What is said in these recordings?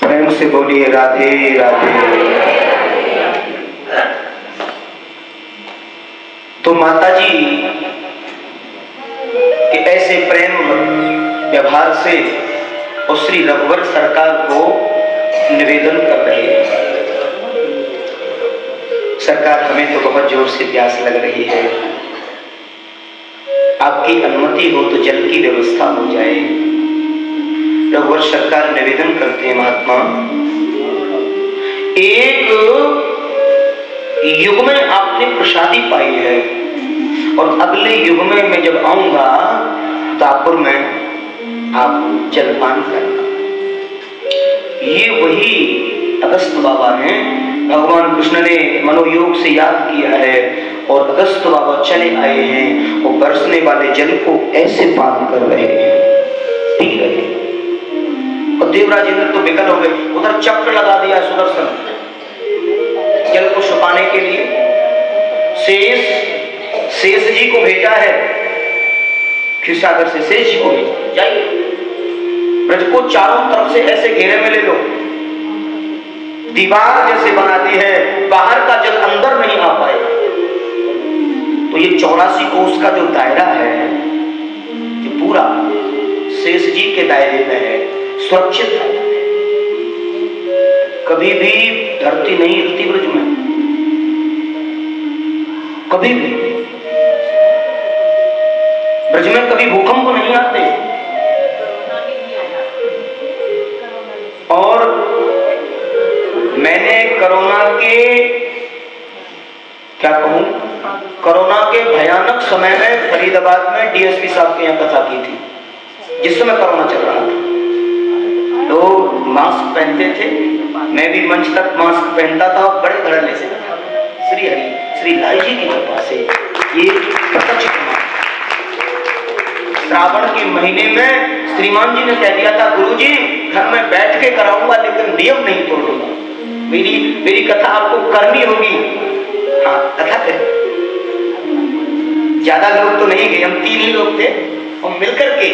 प्रेम से बोलिए राधे राधे। तो माता जी के ऐसे प्रेम व्यवहार से और श्री रघुवर सरकार को निवेदन कर रहे हैं, सरकार हमें तो बहुत जोर से प्यास लग रही है, आपकी अनुमति हो तो जल की व्यवस्था हो जाए। रघुवर सरकार निवेदन करते हैं, महात्मा एक युग में आपने प्रसादी पाई है और अगले युग में मैं जब आऊंगा दापुर में आप जलपान करना। ये वही अगस्त बाबा हैं, भगवान कृष्ण ने मनोयोग से याद किया है और अगस्त बाबा चले आए हैं और बरसने वाले जल को ऐसे पान कर रहे हैं, पी रहे हैं। और देवराज इंद्र तो विकल हो गए, उधर चक्र लगा दिया सुदर्शन जल को छुपाने के लिए। शेष जी को भेजा है, क्षीरसागर से शेष जी को भेजा, जाइए ब्रज को चारों तरफ से ऐसे घेरे में ले लो, दीवार जैसे बना दी है, बाहर का जल अंदर नहीं आ पाए। तो ये 84 कोस का जो दायरा है ये पूरा शेष जी के दायरे में है, सुरक्षित है। कभी भी धरती नहीं हिलती ब्रज में, कभी भी ब्रज में कभी भूकंप नहीं आते। और मैंने कोरोना के क्या कहूं, कोरोना के भयानक समय में फरीदाबाद में डीएसपी साहब के यहाँ कथा की थी, जिस समय कोरोना चल रहा था। लोग मास्क पहनते थे, मैं भी मंच तक मास्क पहनता था और बड़े धड़ल्ले से था। श्री हरि श्री लाई जी की कृपा से ये प्रत्यक्ष श्रावण के महीने में श्रीमान जी ने कह दिया था, गुरुजी घर में बैठ के कराऊंगा लेकिन नियम नहीं तोड़ूंगा, मेरी कथा आपको करनी होगी। हाँ कथा करें, ज्यादा लोग तो नहीं गए, हम 3 ही लोग थे और मिलकर के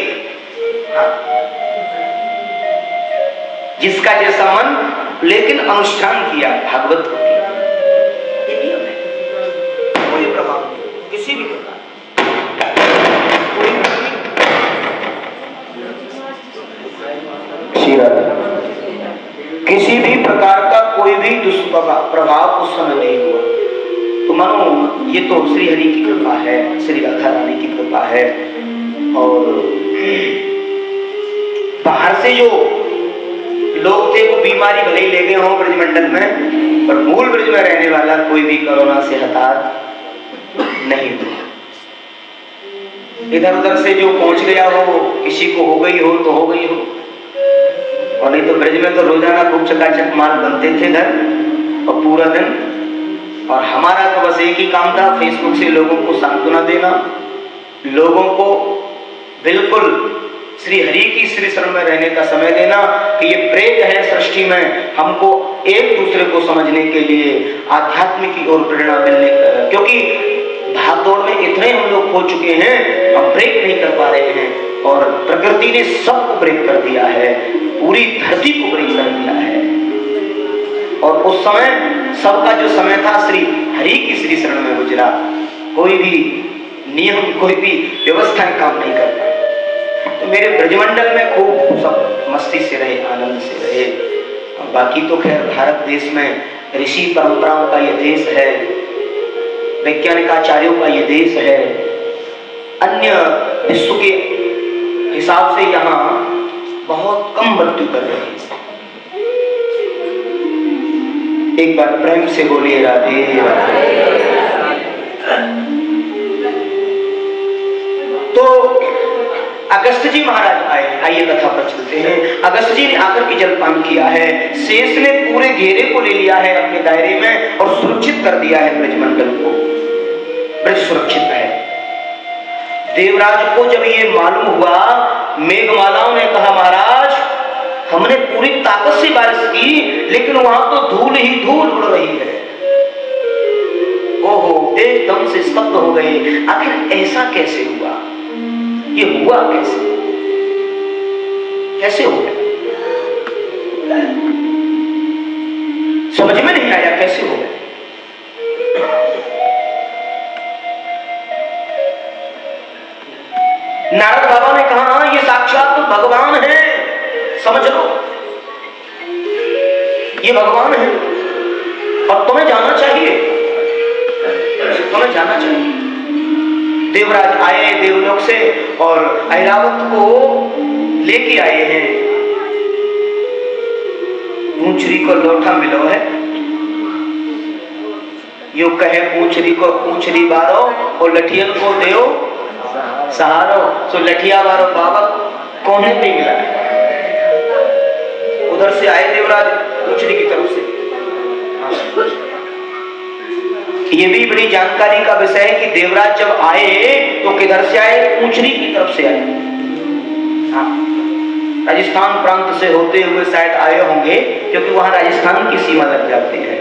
हाँ, जिसका जैसा मन, लेकिन अनुष्ठान किया, भागवत को किया। ये नियम है, कोई प्रभाव नहीं किसी भी प्रकार, किसी भी प्रकार का कोई भी दुष्प्रभाव उस समय नहीं हुआ। तो मानो ये तो श्री हरि की कृपा है, श्री राधा रानी की कृपा है। और बाहर से जो लोग थे वो बीमारी भले ही ले गए हों ब्रजमंडल में, पर मूल ब्रज में रहने वाला कोई भी कोरोना से हताहत नहीं हुआ। इधर उधर से जो पहुंच गया हो, किसी को हो गई हो तो हो गई हो, और नहीं तो ब्रज में तो रोजाना खूब चकाचक माल बनते थे घर और पूरा दिन। और हमारा तो बस एक ही काम था, फेसबुक से लोगों को सांत्वना देना, लोगों को बिल्कुल श्री हरि की श्री शरण में रहने का समय देना कि ये प्रेत है सृष्टि में, हमको एक दूसरे को समझने के लिए आध्यात्म की ओर प्रेरणा मिलने, क्योंकि भागदौड़ में इतने हम लोग खो चुके हैं, हम ब्रेक नहीं कर पा रहे हैं। और प्रकृति ने सबको ब्रेक कर दिया है, पूरी धरती को ब्रेक कर दिया है। और उस समय सबका जो समय था श्री हरि की श्री शरण में गुजरा, कोई भी नियम कोई भी व्यवस्था काम नहीं कर पाए। तो मेरे ब्रजमंडल में खूब सब मस्ती से रहे, आनंद से रहे। बाकी तो खैर भारत देश में ऋषि परंपराओं का ये देश है, वैज्ञानिक आचार्यों का ये देश है, अन्य विश्व के हिसाब से यहाँ बहुत कम मृत्यु कर रहे हैं। एक बार प्रेम से बोलिए राधे राधे। तो अगस्त जी महाराज आए, आइए कथा पर चलते हैं। अगस्त जी ने आकर के जलपान किया है, शेष ने पूरे घेरे को ले लिया है अपने दायरे में और सुरक्षित कर दिया है ब्रजमंडल को, ब्रज सुरक्षित है। देवराज को जब ये मालूम हुआ, मेघमालाओं ने कहा महाराज हमने पूरी ताकत से बारिश की लेकिन वहां तो धूल ही धूल उड़ रही है। ओहो, एकदम से स्तब्ध हो गए, आखिर ऐसा कैसे हुआ, ये हुआ कैसे, कैसे हो गया? समझ में नहीं आया कैसे हो गए। नारद बाबा ने कहा ये साक्षात भगवान है, समझ लो ये भगवान है और तुम्हें जाना चाहिए, तुम्हें जाना चाहिए। देवराज आए देवलोक से और ऐरावत को लेके आए हैं। पूंछरी को लोटा मिलो है, यो कहे पूंछरी को पूंछरी बारो और लठियन को देओ सहारो। तो लठिया बारो बाबा कोने पे मिला है। उधर से आए देवराज पूंछरी की तरफ से। ये भी बड़ी जानकारी का विषय है कि देवराज जब आए तो किधर से आए, पूंछरी की तरफ से आए। राजस्थान प्रांत से होते हुए शायद आए होंगे, क्योंकि वहां राजस्थान की सीमा लग जाती है।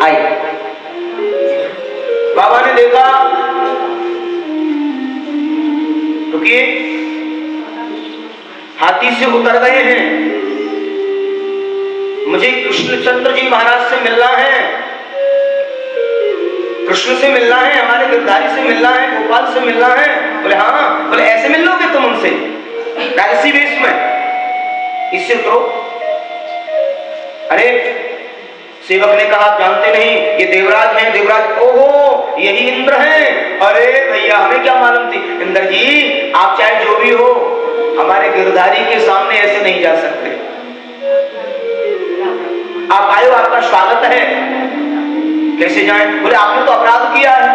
आए बाबा ने देखा, रुकिए, हाथी से उतर गए हैं, मुझे कृष्णचंद्र जी महाराज से मिलना है, कृष्ण से मिलना है, हमारे गिरधारी से मिलना है, गोपाल से मिलना है। बोले हाँ। बोले ऐसे मिल लोगे तुम उनसे राजसी वेश में, इससे उतरो। अरे सेवक ने कहा जानते नहीं ये देवराज हैं। देवराज ओहो यही इंद्र हैं। अरे भैया हमें क्या मालूम थी। इंद्र जी आप चाहे जो भी हो, हमारे गिरधारी के सामने ऐसे नहीं जा सकते। आप आए हो, आपका स्वागत है, कैसे जाएं? बोले आपने तो अपराध किया है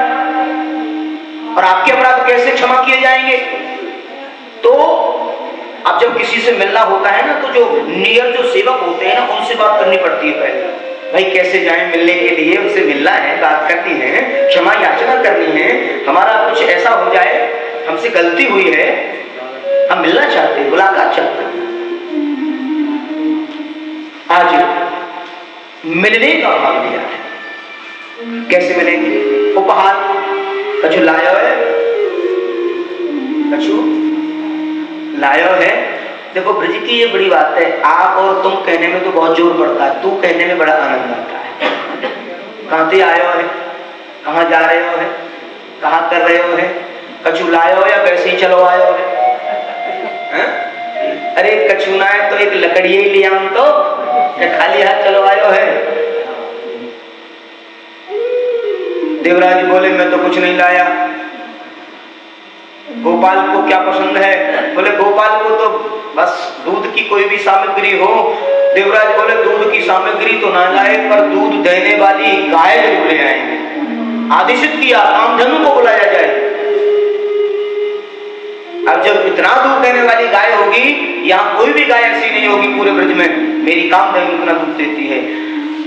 और आपके अपराध कैसे क्षमा किए जाएंगे। तो अब जब किसी से मिलना होता है ना, तो जो नियर जो सेवक होते हैं ना, उनसे बात करनी पड़ती है पहले। भाई कैसे जाएं मिलने के लिए, उनसे मिलना है, बात करनी है, क्षमा याचना करनी है, हमारा कुछ ऐसा हो जाए, हमसे गलती हुई है, हम मिलना चाहते हैं, मुलाकात चाहते हैं। आज मिलने का भाव लिया है। कैसे मिलेंगे? उपहार कछु लायो है, कछु लायो है। देखो ब्रज की ये बड़ी बात है, आप और तुम कहने में तो बहुत जोर पड़ता है, तू कहने में बड़ा आनंद आता है। कहां से आयो है, कहां जा रहे हो है, कहां कर रहे हो है, कछु लायो हो या वैसे ही चलो आयो है? अरे कछु ना है तो एक लकड़ी ही लिया हम तो, खाली हाथ चलो आयो है। देवराज बोले मैं तो कुछ नहीं लाया। गोपाल को क्या पसंद है? बोले गोपाल को तो बस दूध की कोई भी सामग्री हो। देवराज बोले दूध की सामग्री तो ना लाए, पर दूध देने वाली गाय जरूर ले आएंगे। आदेशित किया कामधेनु को बुलाया जाए। अब जब इतना दूध देने वाली गाय होगी, यहाँ कोई भी गाय ऐसी नहीं होगी पूरे ब्रज में, मेरी कामधेनु इतना दूध देती है।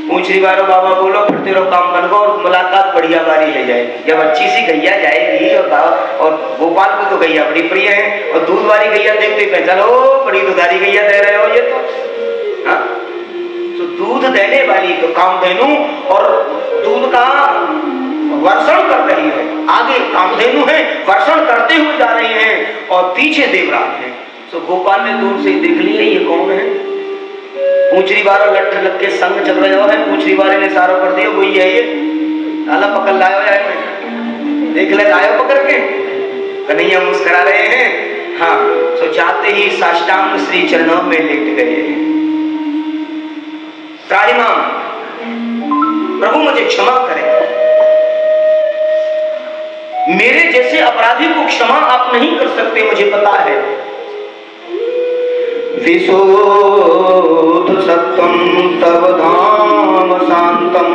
पूंछरी वालो बाबा बोलो फिरते रहो काम बनो और मुलाकात बढ़िया बारी है जाएगी। जब अच्छी सी गैया जाएगी और गोपाल को तो गैया बड़ी प्रिय है, और दूध वाली गैया देखते ही पहचान लो बड़ी दुधारी गैया दे रहे हो ये तो। हाँ तो दूध देने वाली तो कामधेनु और दूध का वर्षण कर रही है, आगे कामधेनु है वर्षण करते हुए जा रही हैं और पीछे देवराज है। तो गोपाल ने दूर से देख लिया ये कौन है। पूंछरी बारो लट लग के संग चल रहे हो है, पूंछरी बारे ने सारो कर दिया वही है ये, आला पकड़ लायो जाए में देख ले आयो पकड़ के। कन्हैया मुस्कुरा रहे हैं। हाँ तो जाते ही साष्टांग श्री चरणों में लेट गए। त्राहिमाम प्रभु मुझे क्षमा करें, मेरे जैसे अपराधी को क्षमा आप नहीं कर सकते, मुझे पता है। विशोध सत्वं तव धाम शांतम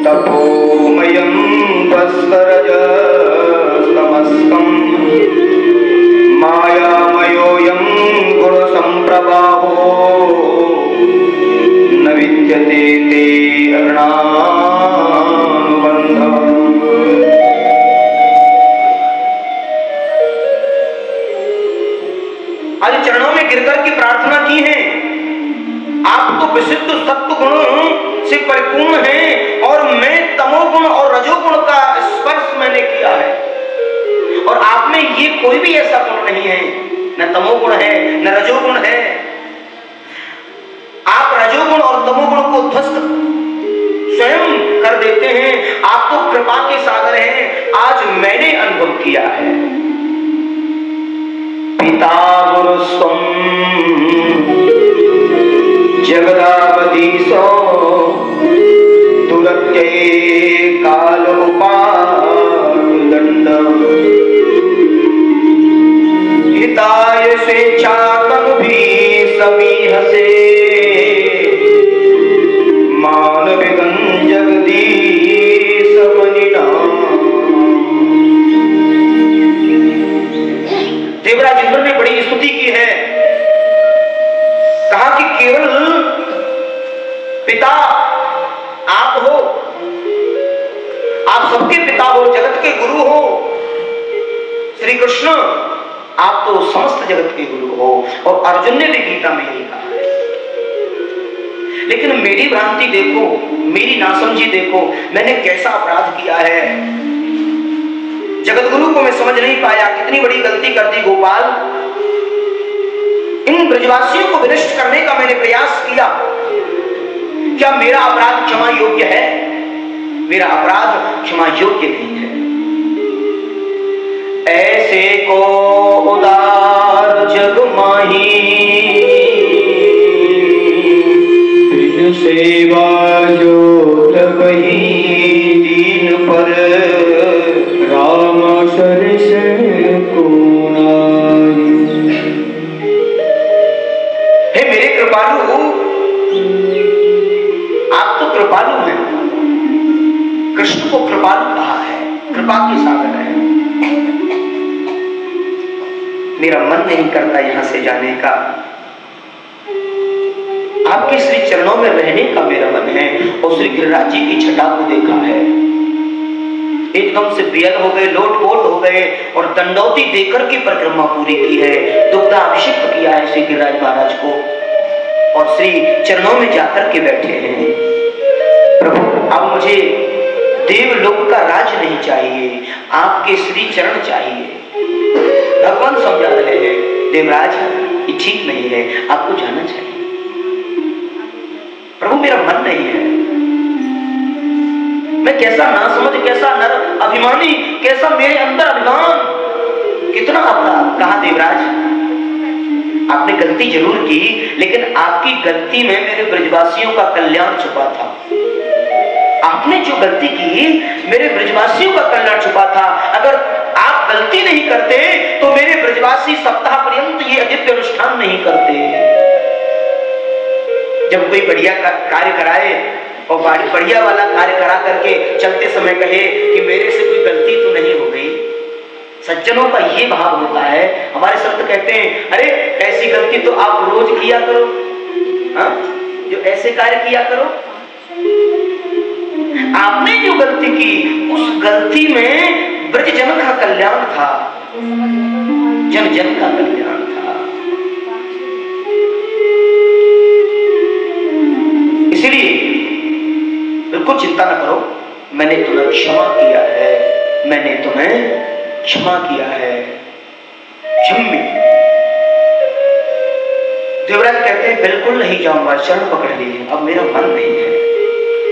तपोमयं भास्करज तमस्कं मायामयोऽयं गुण संप्रभावो न विद्यते ते अरुणानुबन्धः। आज चरणों में गिरकर की प्रार्थना की है। आप तो विशुद्ध सत्व गुण से परिपूर्ण हैं और मैं तमोगुण और रजोगुण का स्पर्श मैंने किया है, और आप में ये कोई भी ऐसा गुण नहीं है न तमोगुण है न रजोगुण है। आप रजोगुण और तमोगुण को ध्वस्त स्वयं कर देते हैं। आप तो कृपा के सागर हैं। आज मैंने अनुभव किया है। पिता गुरु स्वम जगदावधीशो दुरत्ये काल उपादंड हिताय स्वेच्छा तनुभि समीह से मानविगं जगदीश मनिना। देवराज इंद्र ने बड़ी स्तुति की है। कहा कि केवल पिता आप हो, आप सबके पिता हो, जगत के गुरु हो। श्री कृष्ण आप तो समस्त जगत के गुरु हो। और अर्जुन ने भी गीता में यही कहा है। लेकिन मेरी भ्रांति देखो, मेरी नासमझी देखो, मैंने कैसा अपराध किया है। जगत गुरु को मैं समझ नहीं पाया। कितनी बड़ी गलती कर दी गोपाल। इन ब्रजवासियों को विनष्ट करने का मैंने प्रयास किया। क्या मेरा अपराध क्षमा योग्य है? मेरा अपराध क्षमा योग्य नहीं है। ऐसे को उदार जग माही बिन सेवा जो तकही दीन पर राम सरिस को नाई। हे मेरे कृपालु, आप तो कृपालु हैं। कृष्ण को कृपालु कहा है, कृपा के सागर है। मेरा मन नहीं करता यहां से जाने का। आपके श्री चरणों में रहने का मेरा मन है। और श्री गिरिराज जी की छटा को देखा है, एकदम से बेअद हो गए, लोटपोट हो गए और दंडौती देकर के परिक्रमा पूरी की है। दुग्धाभिषेक किया है श्री गिरिराज महाराज को और श्री चरणों में जाकर के बैठे हैं। प्रभु अब मुझे देवलोक का राज नहीं चाहिए, आपके श्री चरण चाहिए। भगवान समझा रहे हैं, देवराज ये ठीक नहीं है, आपको जाना चाहिए। प्रभु मेरा मन नहीं है। मैं कैसा नासमझ, कैसा नर अभिमानी, कैसा मेरे अंदर अभिमान, कितना अपराध। कहा देवराज आपने गलती जरूर की, लेकिन आपकी गलती में मेरे ब्रजवासियों का कल्याण छुपा था। आपने जो गलती की मेरे ब्रजवासियों का कल्याण छुपा था। अगर आप गलती नहीं करते तो मेरे ब्रजवासी सप्ताह पर्यंत ये दिव्य अनुष्ठान नहीं करते। जब कोई बढ़िया कार्य कराए और बढ़िया वाला कार्य करा करके चलते समय कहे कि मेरे से कोई गलती तो नहीं हो गई, सज्जनों का ये भाव होता है। हमारे संत कहते हैं अरे ऐसी गलती तो आप रोज किया करो, हाँ? जो ऐसे कार्य किया करो। आपने जो गलती की उस गलती में ब्रज जन का कल्याण था, जन जन का कल्याण था। इसलिए बिल्कुल चिंता न करो, मैंने तुम्हें क्षमा किया है, मैंने तुम्हें क्षमा किया है। क्षम्य। देवराज कहते हैं बिल्कुल नहीं जाऊंगा, चरण पकड़ लिए, अब मेरा मन नहीं है,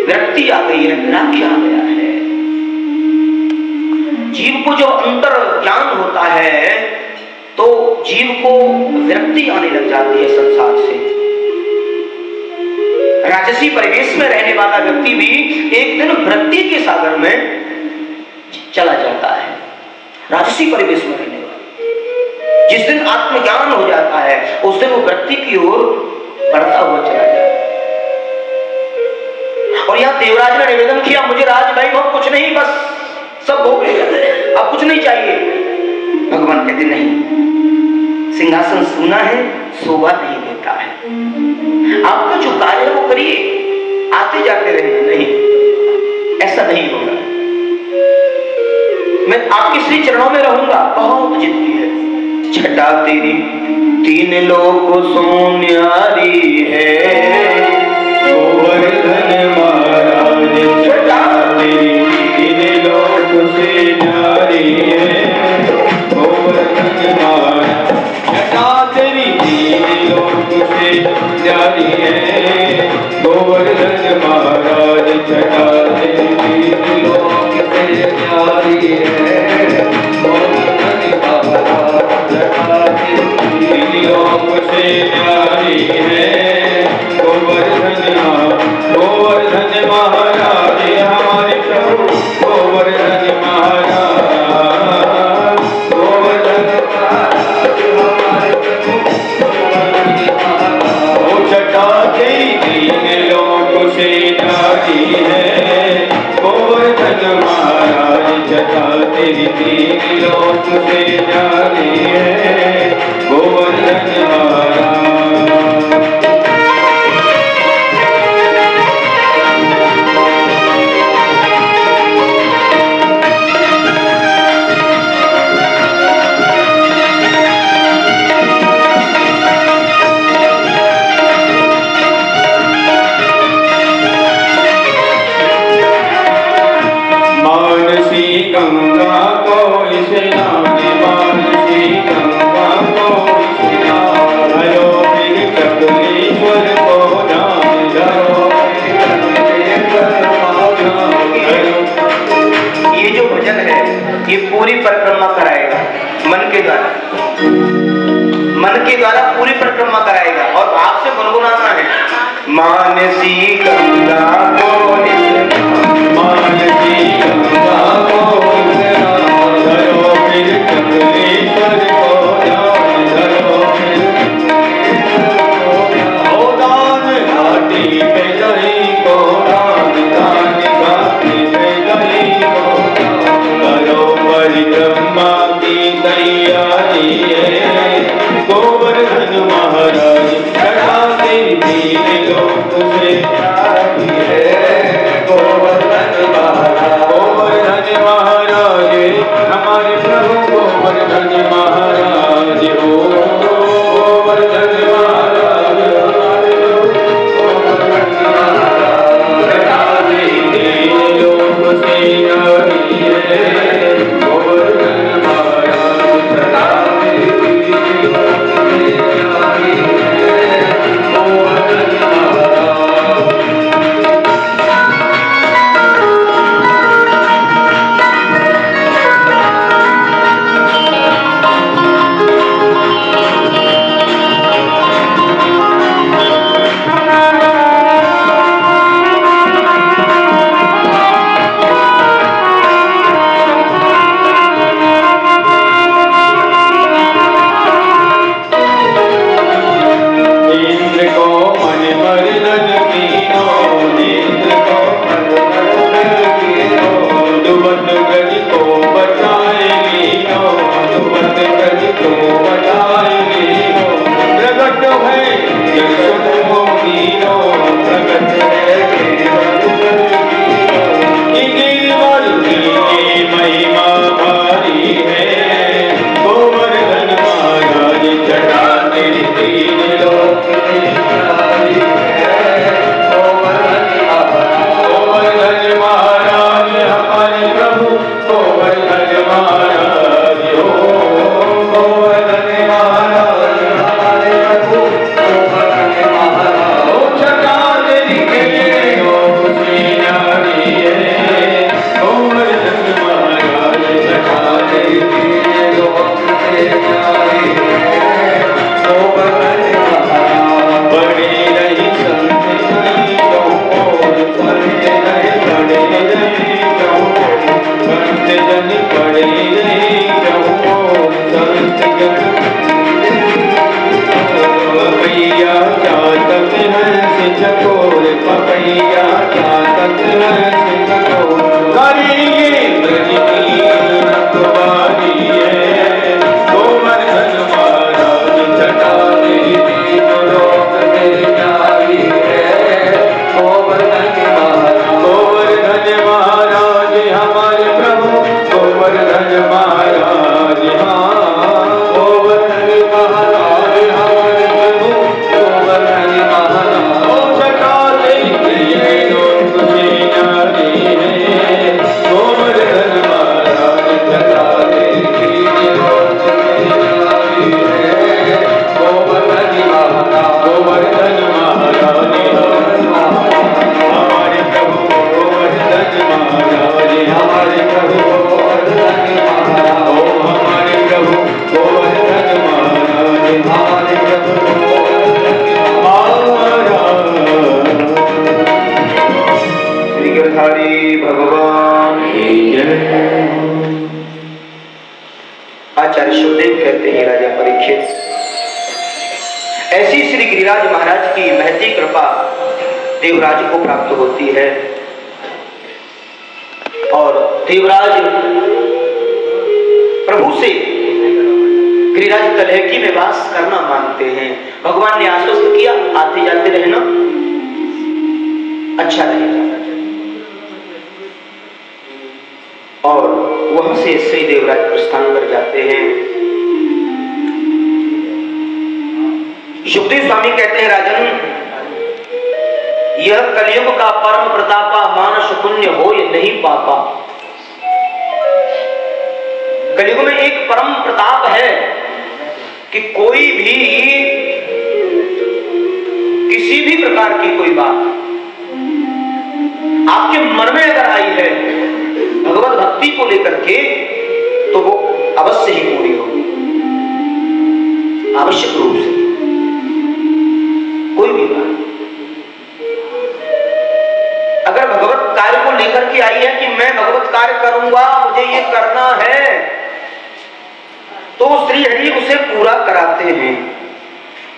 विरक्ति आ गई है, वैराग्य आ गया है। जीव को जो अंतर ज्ञान होता है तो जीव को विरक्ति आने लग जाती है संसार से। राजसी परिवेश में रहने वाला व्यक्ति भी एक दिन वृत्ति के सागर में चला जाता है। राजसी परिवेश में रहने वाला जिस दिन आत्मज्ञान हो जाता है उस दिन वो वृत्ति की ओर बढ़ता हुआ चला जाता है। और यहाँ देवराज ने निवेदन किया मुझे राज वैभव कुछ नहीं, बस सब हो गया, अब कुछ नहीं चाहिए। भगवान कहते नहीं, सिंहासन सुना है, शोभा नहीं देता है। आपका जो कार्य है वो करिए, आते जाते रहिए, नहीं ऐसा नहीं होगा। मैं आपके श्री चरणों में रहूंगा, बहुत जिद्दी है। छटा तेरी तीन लोक सोन्यारी है, गोवर्धन महाराज छटा तेरी तीन लोक से न्यारी है, गोवर्धन महाराज छटा प्यारी है गोवर्धन महाराज जटा तेरी तीन लोक से प्यारी है गोवर्धन महाराज। गंगा को स्नान मानसी गंगा को स्नान धरो फिर कपिलेश्वर को नाम धरो। ये जो भजन है ये पूरी परिक्रमा कराएगा मन के द्वारा, मन के द्वारा पूरी परिक्रमा कराएगा और आपसे गुनगुनाना है मानसी गंगा को मानसी गंगा को धरो फिर कपिलेश्वर को नाम धरो। ओ दान घाटी पे गई को दान दान घाटी पे गई को करो परिक्रमा की तैयारी है गोवर्धन महाराज जटा तेरी तीन लोक से प्यारी है गोवर्धन महाराज। गोवर्धन महाराज हमारे प्रभु गोवर्धन महाराज हो गोवर्धन महाराज हमारे गोवर्धन महाराज जटा तेरी तीन लोक से प्यारी है गोवर्धन महाराज जटा तेरी तीन लोक से प्यारी है गोवर्धन महाराज। आचार्य शुभदेव कहते हैं राजा परीक्षित, ऐसी श्री गिरिराज महाराज की महती कृपा देवराज को प्राप्त होती है। देवराज प्रभु से गिरिराज तलहटी में वास करना मांगते हैं। भगवान ने आश्वस्त किया, आते जाते रहना, अच्छा रहेगा। और वहां से श्री देवराज प्रस्थान कर जाते हैं। सुखदेव स्वामी कहते हैं, राजन, यह कलयुग का परम प्रतापा, मानस पुण्य हो ये नहीं पापा। कलयुग में एक परम प्रताप है कि कोई भी किसी भी प्रकार की कोई बात आपके मन में अगर आई है भगवत भक्ति को लेकर के, तो वो अवश्य ही पूरी होगी, आवश्यक रूप से। कोई भी बात अगर भगवत कार्य को लेकर के आई है कि मैं भगवत कार्य करूंगा, मुझे ये करना है, तो श्री हरि उसे पूरा कराते हैं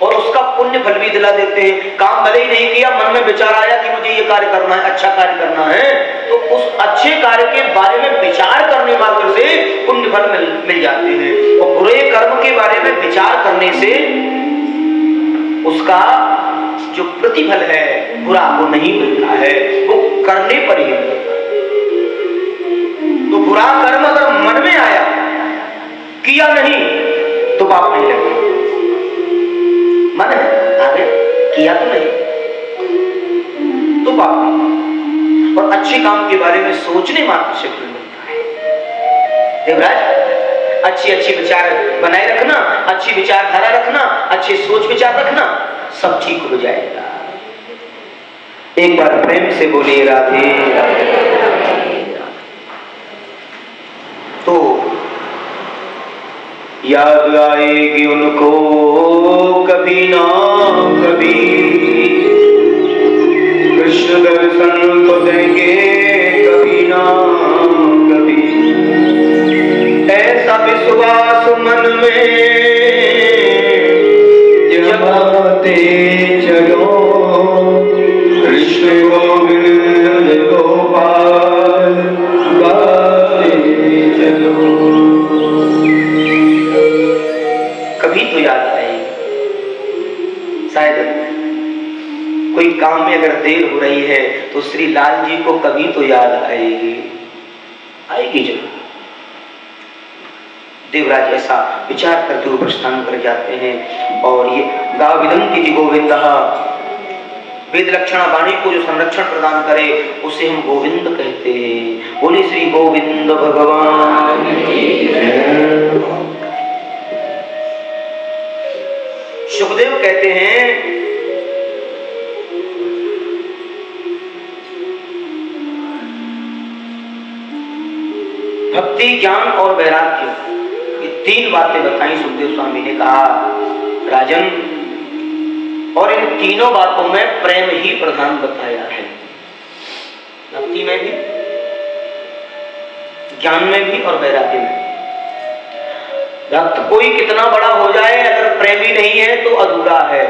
और उसका पुण्य फल भी दिला देते हैं। काम भले ही नहीं किया, मन में विचार आया कि मुझे ये कार्य करना है, अच्छा कार्य करना है, तो उस अच्छे कार्य के बारे में विचार करने मात्र से पुण्य फल मिल जाते हैं। और बुरे कर्म के बारे में विचार करने से उसका जो प्रतिफल है बुरा वो नहीं मिलता है, वो करने पर ही मिलता है। तो बुरा कर्म अगर मन में आया, किया नहीं तो पाप नहीं लगेगा। मन है आगे किया तो नहीं तो पाप नहीं। और अच्छे काम के बारे में सोचने मात्र से फल मिलता है। देवराज, अच्छी अच्छी विचार बनाए रखना, अच्छी विचारधारा रखना, अच्छे सोच विचार रखना, सब ठीक हो जाएगा। एक बार प्रेम से बोलिए राधे राधे। तो याद आएगी उनको कभी ना कभी, कृष्ण दर्शन तो देंगे कभी ना कभी। ऐसा विश्वास मन में जमाते चलो, कृष्ण गोविंद गोपाल गाते चलो। कभी तो याद आएगी। शायद कोई काम में अगर देर हो रही है तो श्री लाल जी को कभी तो याद आएगी, आएगी जरूर। देवराज ऐसा विचार करते हुए प्रस्थान कर जाते हैं। और ये गाविदंति गोविंद, वेद लक्षण वाणी को जो संरक्षण प्रदान करे उसे हम गोविंद कहते हैं। बोले श्री गोविंद भगवान। सुखदेव कहते हैं, भक्ति, ज्ञान और वैराग्य, ये तीन बातें बताई सुखदेव स्वामी ने। कहा राजन, और इन तीनों बातों में प्रेम ही प्रधान बताया है। भक्ति में भी, ज्ञान में भी और वैराग्य में। भक्त कोई कितना बड़ा हो जाए, अगर प्रेमी नहीं है तो अधूरा है।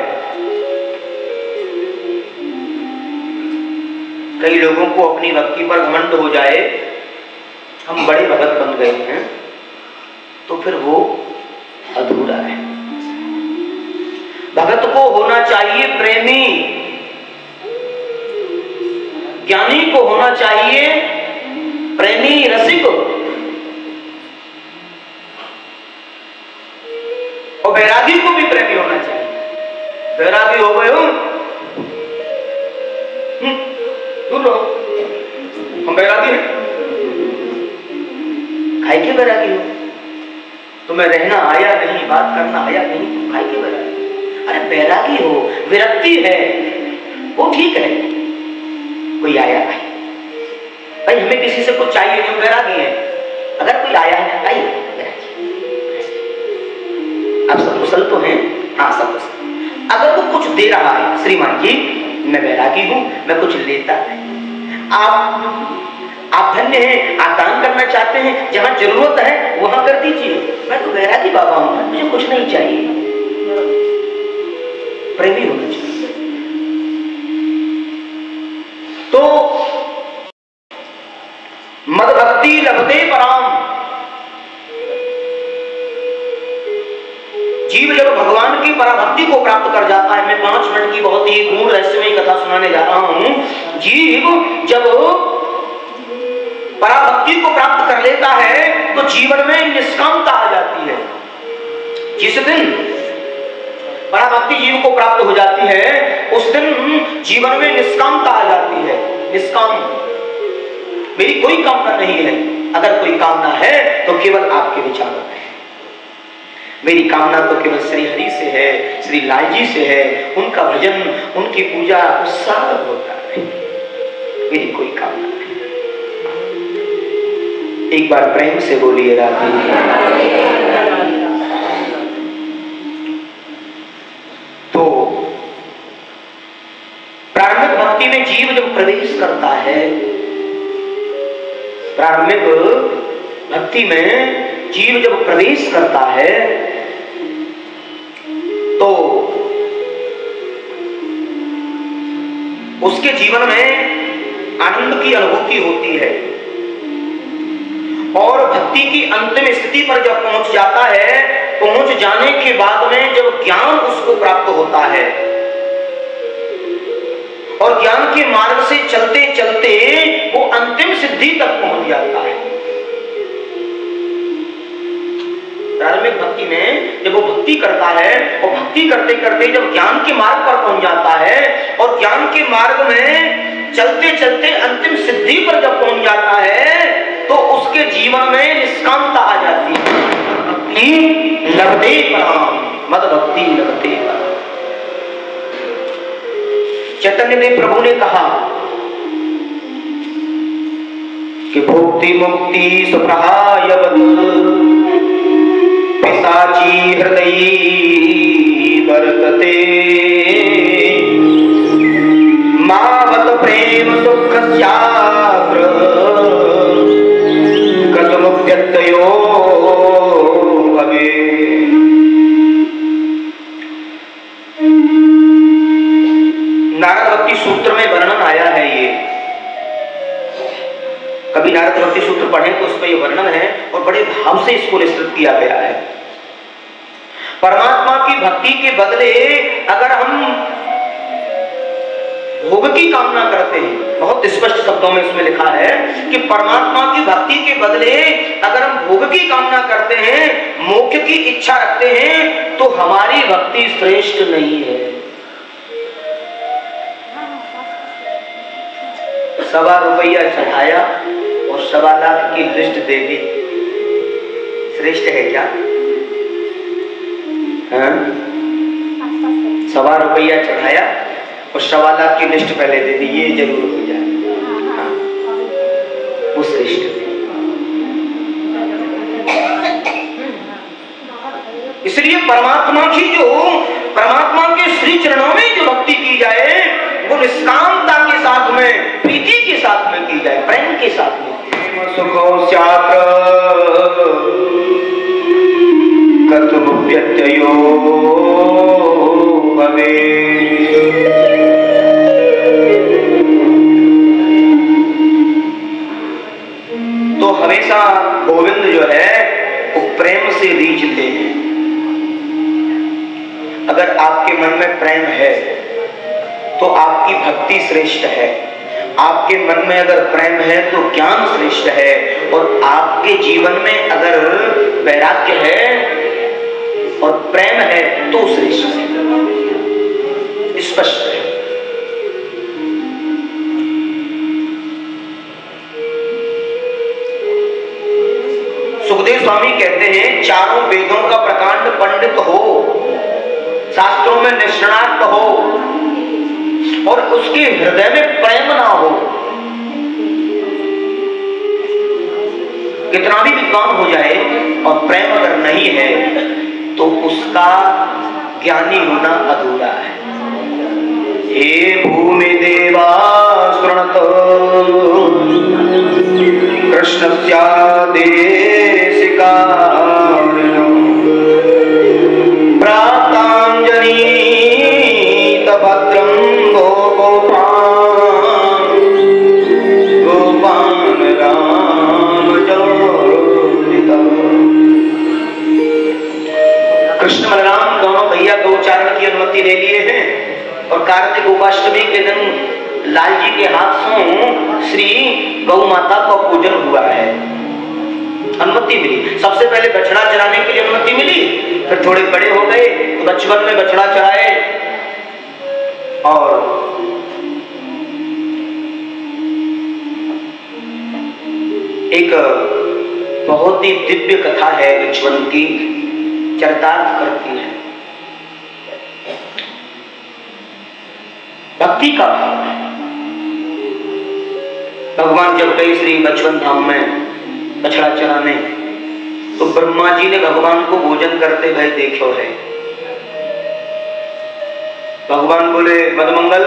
कई लोगों को अपनी भक्ति पर घमंड हो जाए, हम बड़े भगत बन गए हैं, तो फिर वो अधूरा है। भगत को होना चाहिए प्रेमी, ज्ञानी को होना चाहिए प्रेमी रसिक, और वैरागी को भी प्रेमी होना चाहिए। वैरागी हो गए हो, दूर रहो, हम वैरागी हैं। खाई के वैरागी हो, तुम्हें रहना आया नहीं, बात करना आया नहीं, तुम खाई के वैरागी। अरे वैरागी हो, विरक्ति है, वो ठीक है। कोई आया है भाई, हमें किसी से कुछ चाहिए, हम वैरागी है। अगर कोई आया है आइए, आप सब कुशल तो हैं? हाँ सब कुशल। अगर वो कुछ दे रहा है, श्रीमान जी मैं वैरागी हूं, मैं कुछ लेता नहीं। आप धन्य हैं, आप दान करना चाहते हैं, जहां जरूरत है वहां कर दीजिए। मैं तो वैरागी बाबा हूं, मुझे कुछ नहीं चाहिए। प्रेमी होना चाहिए। तो मद भक्ति लभते पराम। जीव जब भगवान की पराभक्ति को प्राप्त कर जाता है, मैं 5 मिनट की बहुत ही गूढ़ रहस्यमयी कथा सुनाने जा रहा हूं। जीव जब पराभक्ति को प्राप्त कर लेता है तो जीवन में निष्कामता आ जाती है। जिस दिन पराभक्ति जीव को प्राप्त हो जाती है उस दिन जीवन में निष्कामता आ जाती है। निष्काम, मेरी कोई कामना नहीं है। अगर कोई कामना है तो केवल आपके विचारों में है। मेरी कामना तो केवल श्री हरि से है, श्री लाल जी से है। उनका भजन, उनकी पूजा उत्साह होता है। मेरी कोई कामना नहीं। एक बार प्रेम से बोलिए राधे। तो प्रारंभिक भक्ति में जीव जब प्रवेश करता है, प्रारंभिक भक्ति में जीव जब प्रवेश करता है तो उसके जीवन में आनंद की अनुभूति होती है। और भक्ति की अंतिम स्थिति पर जब पहुंच जाता है, पहुंच जाने के बाद में जब ज्ञान उसको प्राप्त होता है और ज्ञान के मार्ग से चलते चलते वो अंतिम सिद्धि तक पहुंच जाता है। प्रारंभिक भक्ति में जब वो भक्ति करता है और भक्ति करते करते जब ज्ञान के मार्ग पर पहुंच जाता है और ज्ञान के मार्ग में चलते चलते अंतिम सिद्धि पर जब पहुंच जाता है तो उसके जीवन में निष्कामता आ जाती है। भक्ति लभते पराम, मद भक्ति लभते पराम। चैतन्य देव प्रभु ने कहा कि भुक्ति मुक्ति सुप्रहायवत् पिशाची हृदय वर्तते मावत प्रेम सुखस्याग्र गतमुक्त्ययो भवे। नारद भक्ति सूत्र में वर्णन आया है। ये कभी नारद भक्ति सूत्र पढ़े तो उसमें ये वर्णन है और बड़े भाव से इसको निश्चित किया गया है। परमात्मा की भक्ति के बदले अगर हम भोग की कामना करते हैं, बहुत स्पष्ट शब्दों में इसमें लिखा है कि परमात्मा की भक्ति के बदले अगर हम भोग की कामना करते हैं, मोक्ष की इच्छा रखते हैं, तो हमारी भक्ति श्रेष्ठ नहीं है। 1.25 रुपया चढ़ाया और 1.25 लाख की लिस्ट दे दी, श्रेष्ठ है क्या? 1.25 रुपया चढ़ाया और 1.25 लाख की लिस्ट पहले दे दी, ये जरूर हो जाए, वो श्रेष्ठ है। इसलिए परमात्मा के श्री चरणों में जो भक्ति की जाए वो निष्कामता के साथ में, प्रीति के साथ में की जाए, प्रेम के साथ में। सुखो स्यात्र कतुभ्यत्ययो भवे। तो हमेशा गोविंद जो है वो प्रेम से रीझते हैं। अगर आपके मन में प्रेम है तो आपकी भक्ति श्रेष्ठ है। आपके मन में अगर प्रेम है तो ज्ञान श्रेष्ठ है। और आपके जीवन में अगर वैराग्य है और प्रेम है तो श्रेष्ठ है। स्पष्ट है। सुखदेव स्वामी कहते हैं, चारों वेदों का प्रकांड पंडित हो, शास्त्रों में निष्णात हो और उसके हृदय में प्रेम ना हो, कितना भी विद्वान हो जाए और प्रेम अगर नहीं है तो उसका ज्ञानी होना अधूरा है। हे भूमि देवा शृणुत कृष्णस्य देशिका प्राप्तांजलि भद्रं गोपान राम और कार्तिक उपाष्टमी के दिन लाल जी के हाथों श्री गौ माता का पूजन हुआ है। अनुमति मिली, सबसे पहले बछड़ा चराने के लिए अनुमति मिली, फिर थोड़े बड़े हो गए तो बचपन में बछड़ा चराए। और एक बहुत ही दिव्य कथा है बचपन की, चरितार्थ करती है, भक्ति का भाव है। भगवान जब गए श्री बचपन धाम में बछड़ा चराने तो ब्रह्मा जी ने भगवान को भोजन करते भाई देखो है। भगवान बोले मदमंगल,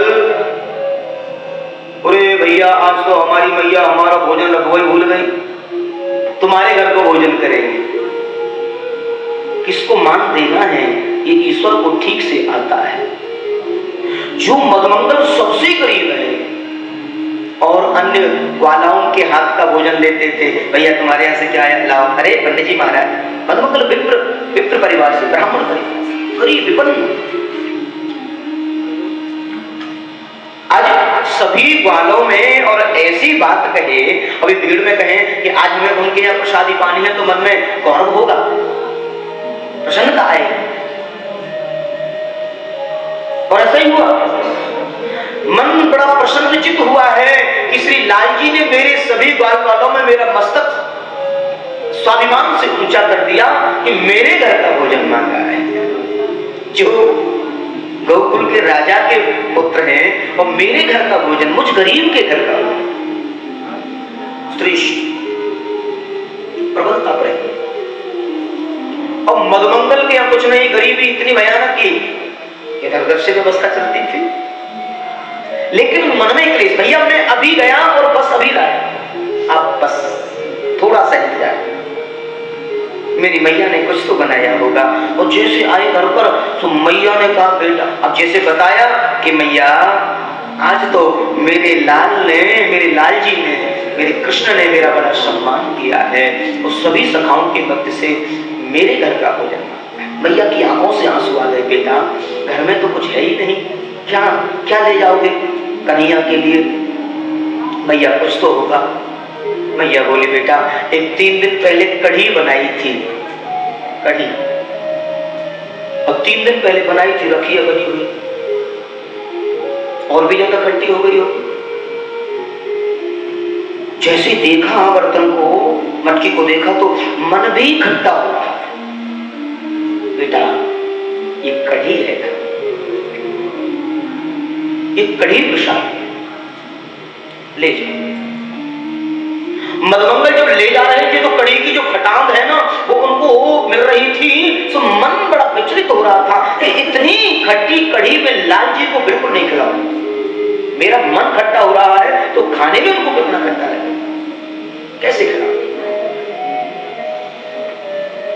अरे भैया आज तो हमारी मैया हमारा भोजन रखवाई भूल गई, तुम्हारे घर को भोजन करेंगे। किसको मान देना है ये ईश्वर को ठीक से आता है। जो मदमंगल सबसे करीब है और अन्य ग्वालाओं के हाथ का भोजन लेते थे, भैया तुम्हारे यहाँ से क्या आया लाओ। अरे पंडित जी महाराज, मदमंगल विप्र परिवार से, ब्राह्मण परिवार से, गरीब विपन्न। आज सभी ग्वालों में और ऐसी बात कहे, अभी भीड़ में कहे कि आज हमें उनके यहाँ प्रसादी पानी है तो मन में गौरव होगा, प्रसन्नता आएगी। और ऐसा ही हुआ, मन बड़ा प्रसन्नचित हुआ है कि श्री लाल जी ने मेरे सभी ग्वाल वालों में मेरा मस्तक स्वाभिमान से ऊंचा कर दिया कि मेरे घर का भोजन मांगा है। जो गोकुल के राजा के पुत्र हैं और मेरे घर का भोजन, मुझ गरीब के घर का प्रबलता पर। और मधुमंगल के यहाँ कुछ नहीं, गरीबी इतनी भयानक की इधर उधर से व्यवस्था चलती थी, लेकिन मन में क्लेश, भैया मैं अभी गया और बस अभी लाया, आप बस थोड़ा सा इंतजार, मेरी मैया ने कुछ तो बनाया होगा। और जैसे आए घर पर तो मैया ने कहा बेटा, अब जैसे बताया कि मैया आज तो मेरे लाल जी ने, मेरे कृष्ण ने मेरा बड़ा सम्मान किया है और सभी सखाओं के भक्त से मेरे घर का भोजन मांगा है। मैया की आंखों से आंसू आ गए, बेटा घर में तो कुछ है ही नहीं, क्या क्या ले जाओगे कन्हैया के लिए, मैया कुछ तो होगा। मैया बोली बेटा एक 3 दिन पहले कढ़ी बनाई थी, कढ़ी और 3 दिन पहले बनाई थी, रखी है बनी हुई, और भी ज्यादा खट्टी हो गई हो। जैसे देखा बर्तन को, मटकी को देखा तो मन भी खट्टा हो रहा है। बेटा ये कढ़ी है, ये कढ़ी प्रसाद ले जाओ। मधुमंगल जब ले जा रहे थे तो कढ़ी की जो खटांड है ना वो उनको मिल रही थी, तो मन बड़ा विचलित हो रहा था कि इतनी खट्टी कढ़ी में लाल जी को बिल्कुल नहीं खिलाऊं, मेरा मन खट्टा हो रहा है तो खाने में उनको कितना खट्टा लगे, कैसे खिलाऊं।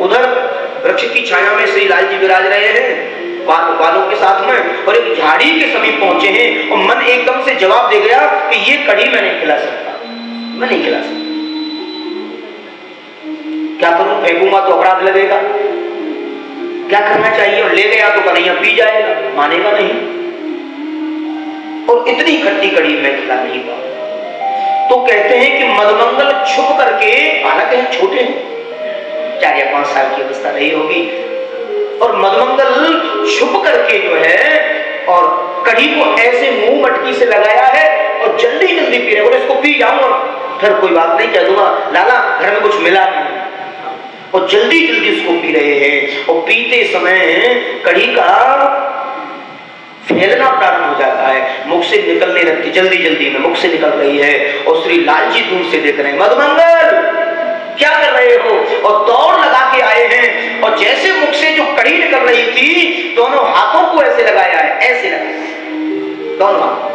उधर वृक्ष की छाया में श्री लाल जी विराज रहे हैं बालों के साथ में, और एक झाड़ी के समीप पहुंचे हैं और मन एकदम से जवाब दे गया कि ये कढ़ी मैं नहीं खिला सकता, मैं नहीं खिला सकता। क्या करूं, फेंकूंगा तो अपराध लगेगा, क्या करना चाहिए। और ले गया तो कन्हैया पी जाएगा, मानेगा नहीं, और इतनी खट्टी कढ़ी मैं खिला नहीं पाऊं। तो कहते हैं कि मधुमंगल छुप करके, हालांकि हम छोटे हैं, 4 या 5 साल की अवस्था रही होगी, और मधुमंगल छुप करके जो है और कढ़ी को ऐसे मुंह मटकी से लगाया है और जल्दी जल्दी पी रहे, और इसको पी जाऊं और फिर कोई बात नहीं कह दूंगा लाला घर में कुछ मिला नहीं, और जल्दी जल्दी इसको पी रहे हैं। और पीते समय कढ़ी का फैलना प्रारंभ हो जाता है, मुख से निकलने लगती, जल्दी जल्दी में मुख से निकल रही है, और श्री लाल जी दूर से देख रहे हैं, मधुमंगल क्या कर रहे हो, और दौड़ लगा के आए हैं, और जैसे मुख से जो कढ़ी निकल रही थी दोनों हाथों को ऐसे लगाया है, ऐसे लगाया दोनों हाथ।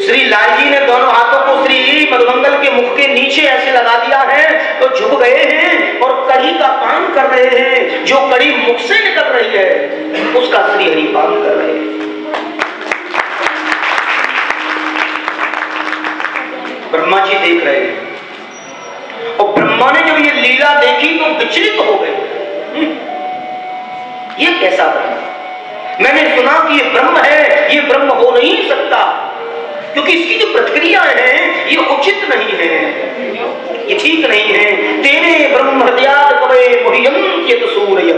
श्री लाल जी ने दोनों हाथों को श्री मधुमंगल के मुख के नीचे ऐसे लगा दिया है, तो झुक गए हैं और कढ़ी का पान कर रहे हैं। जो कढ़ी मुख से निकल रही है उसका श्री हरि पान कर रहे हैं। ब्रह्मा जी देख रहे हैं, और ब्रह्मा ने जब ये लीला देखी तो विचलित हो गए, ये कैसा ब्रह्मा, मैंने सुना कि ये ब्रह्म है, ये ब्रह्म हो नहीं सकता, क्योंकि इसकी जो प्रतिक्रियाएं हैं ये उचित नहीं है, ये ठीक नहीं है। तेरे ब्रह्म हृदयाद कवे मुह्यंत्यत सूर्य,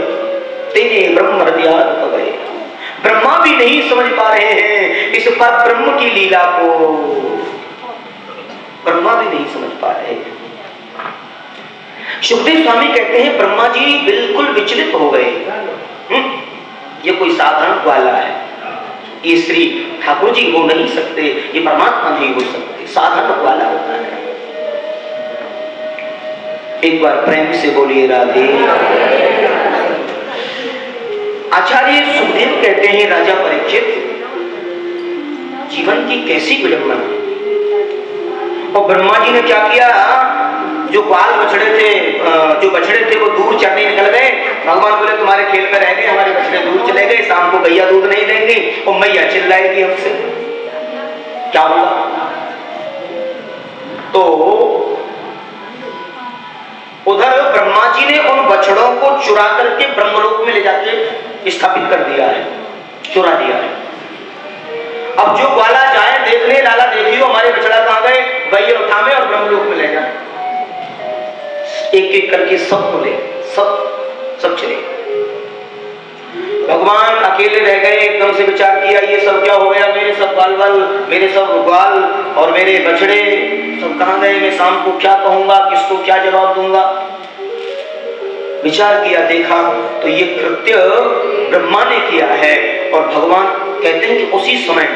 तेरे ब्रह्म हृदयाद कवे। ब्रह्मा भी नहीं समझ पा रहे हैं इस पर ब्रह्म की लीला को, ब्रह्मा भी नहीं समझ पा रहे हैं। सुखदेव स्वामी कहते हैं ब्रह्मा जी बिल्कुल विचलित हो गए। ये कोई साधारण ग्वाला है, ये श्री ठाकुर जी हो नहीं सकते, ये परमात्मा नहीं हो सकते, साधारण ग्वाला होता है। एक बार प्रेम से बोलिए राधे। आचार्य सुखदेव कहते हैं राजा परीक्षित, जीवन की कैसी विडंबना। और ब्रह्मा जी ने क्या किया, जो बाल बछड़े थे, जो बछड़े थे वो दूर चरने निकल गए। भगवान बोले तुम्हारे खेल में रह गए, हमारे बछड़े दूर चले गए, शाम को गैया दूध नहीं देंगी और मैया चिल्लाएगी हमसे, क्या होगा। तो उधर ब्रह्मा जी ने उन बछड़ों को चुरा करके ब्रह्मलोक में ले जाके स्थापित कर दिया है, चुरा दिया है। अब जो ग्वाला जाए देख ले, लाला देखियो हमारे बछड़ा कहां गए, गैया उठावे और ब्रह्मलोक में ले जाए। एक एक करके सब बोले, सब चले। भगवान अकेले रह गए, एकदम से विचार किया ये सब क्या हो गया, मेरे सब बाल, मेरे सब ग्वाल और मेरे बछड़े सब कहां गए, मैं शाम को क्या कहूंगा, किसको क्या जवाब दूंगा। विचार किया, देखा तो ये कृत्य ब्रह्मा ने किया है। और भगवान कहते हैं कि उसी समय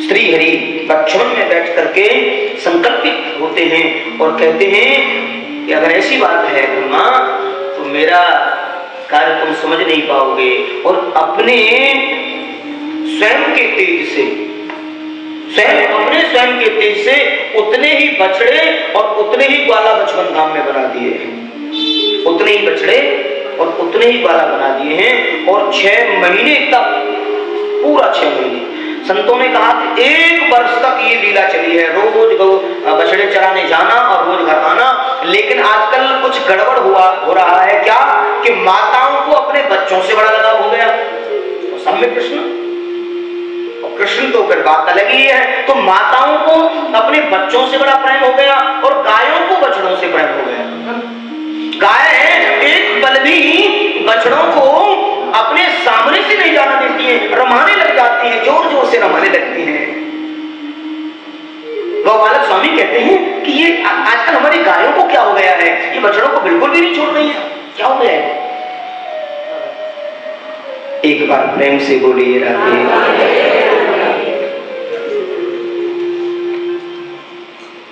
श्री हरि लक्ष्मण में बैठ करके संकल्पित होते हैं और कहते हैं कि अगर ऐसी बात है ब्रह्मा तो मेरा कार्य तुम समझ नहीं पाओगे, और अपने स्वयं के तेज से, स्वयं के तेज से उतने ही बछड़े और उतने ही ग्वाला बचपन धाम में बना दिए हैं, उतने ही बछड़े और उतने ही ग्वाला बना दिए हैं। और 6 महीने तक, पूरा 6 महीने संतों ने कहा कि 1 वर्ष तक ये लीला चली है, रोज बछड़े चराने जाना और रोज घर आना। लेकिन आजकल कुछ गड़बड़ हो रहा है, क्या कि माताओं को अपने बच्चों से बड़ा लगाव हो गया, तो सब में कृष्ण, और कृष्ण तो फिर बात अलग ही है। तो माताओं को अपने बच्चों से बड़ा प्रेम हो गया और गायों को बछड़ों से प्रेम हो गया। गाय एक पल भी बछड़ों को अपने सामने से नहीं जाना देती है, रमाने लग जाती है, जोर जोर से रमाने लगती है। गोपालक स्वामी कहते हैं कि ये आजकल हमारी गायों को क्या हो गया है, ये बछड़ों को बिल्कुल भी नहीं छोड़ रही है, क्या हो गया है। एक बार प्रेम से बोलिए राधे।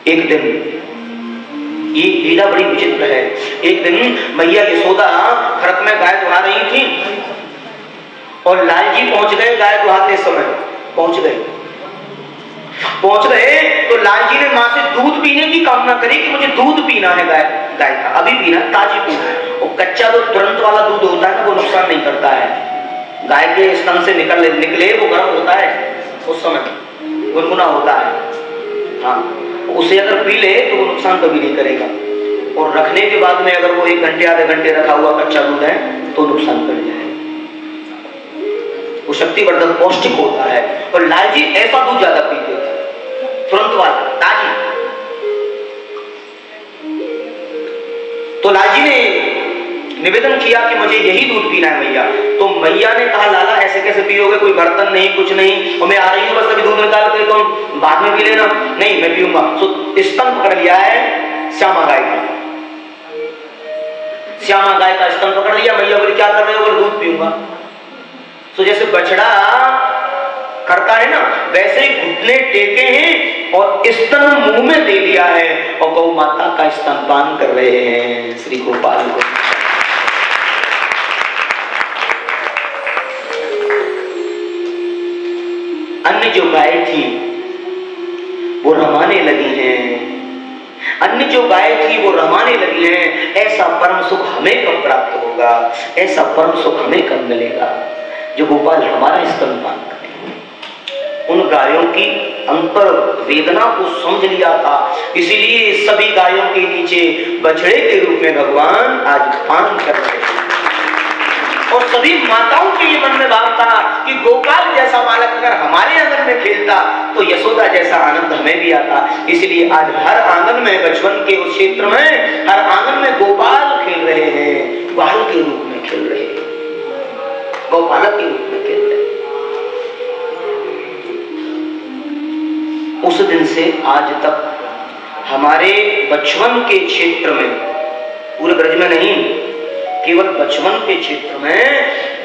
एक दिन, ये लीला बड़ी विचित्र है, एक दिन मैया यशोदा खरक में गाय दुहा रही थी और लाल जी पहुंच गए गाय दुहाते समय, पहुंच गए तो लाल जी ने मां से दूध पीने की कामना करी कि मुझे दूध पीना है, गाय का अभी पीना, ताजी पीना है। और कच्चा तो तुरंत वाला दूध होता है ना, वो नुकसान नहीं करता है, गाय के स्तन से निकले वो गर्म होता है, उस समय गुनगुना होता है, हाँ, उसे अगर पी ले तो वो नुकसान कभी नहीं करेगा। और रखने के बाद में अगर वो 1 घंटे आधे घंटे रखा हुआ कच्चा दूध है तो नुकसान कर जाएगा, वो शक्तिवर्धक पौष्टिक होता है। और लाल जी ऐसा दूध ज्यादा पीते थे, तुरंत वाला ताजी। तो लाल जी ने निवेदन किया कि मुझे यही दूध पीना है मैया। तो मैया ने कहा लाला ऐसे कैसे पियोगे, कोई बर्तन नहीं, कुछ नहीं, और मैं आ रही हूँ बस अभी दूध निकाल के, तुम बाद में पी लेना। नहीं मैं पीऊंगा। तो स्तन पकड़ लिया है श्यामा गाय का, श्यामा गाय का स्तन पकड़ लिया। मैया बोली क्या कर रहे हो, बोले दूध पीऊंगा। तो जैसे बछड़ा करता है ना, वैसे ही घुटने टेके हैं और स्तन मुंह में दे लिया है और गौ माता का स्तनपान कर रहे हैं श्री गोपाल को। अन्य जो गाय थी वो रमाने लगी हैं, अन्य जो गाय थी वो रमाने लगी हैं। ऐसा परम सुख हमें कब प्राप्त होगा, ऐसा परम सुख हमें कब मिलेगा जो गोपाल हमारा स्तनपान करे। उन गायों की अंतर वेदना को समझ लिया था, इसीलिए सभी गायों के नीचे बछड़े के रूप में भगवान आज पान कर रहे हैं। और सभी माताओं के ये मन में भाव था कि गोपाल जैसा बालक अगर हमारे आंगन में खेलता तो यशोदा जैसा आनंद हमें भी आता। इसलिए आज हर आंगन में, बचपन के उस क्षेत्र में हर आंगन में गोपाल खेल रहे हैं, बाल के रूप में खेल रहे हैं, गोपालक के रूप में खेल रहे हैं। उस दिन से आज तक हमारे बचपन के क्षेत्र में, पूरे ब्रज में नहीं, केवल बचपन के क्षेत्र में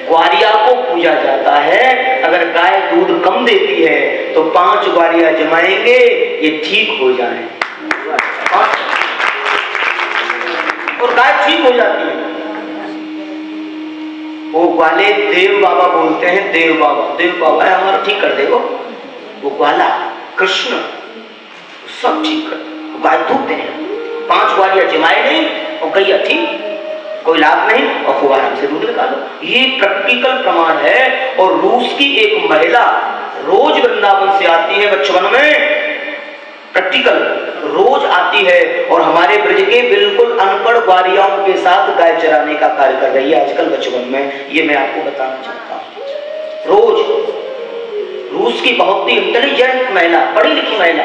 ग्वारिया को पूजा जाता है। अगर गाय दूध कम देती है तो 5 ग्वारिया जमाएंगे, ये ठीक हो जाए, और गाय ठीक हो जाती है। वो ग्वाले देव बाबा बोलते हैं, देव बाबा है हमारा, ठीक कर देगा। वो ग्वाला कृष्ण सब ठीक कर, गाय दूध दे, 5 ग्वारिया जमाए नहीं और गैया ठीक, कोई लाभ नहीं, और खूब आराम से दूध निकालो। ये प्रैक्टिकल प्रमाण है। और रूस की एक महिला रोज वृंदावन से आती है बचपन में, प्रैक्टिकल रोज आती है, और हमारे ब्रज के बिल्कुल अनपढ़ ग्वारियाओं के साथ गाय चराने का कार्य कर रही है आजकल बचपन में। ये मैं आपको बताना चाहता हूँ। रोज रूस की बहुत ही इंटेलिजेंट महिला, पढ़ी लिखी महिला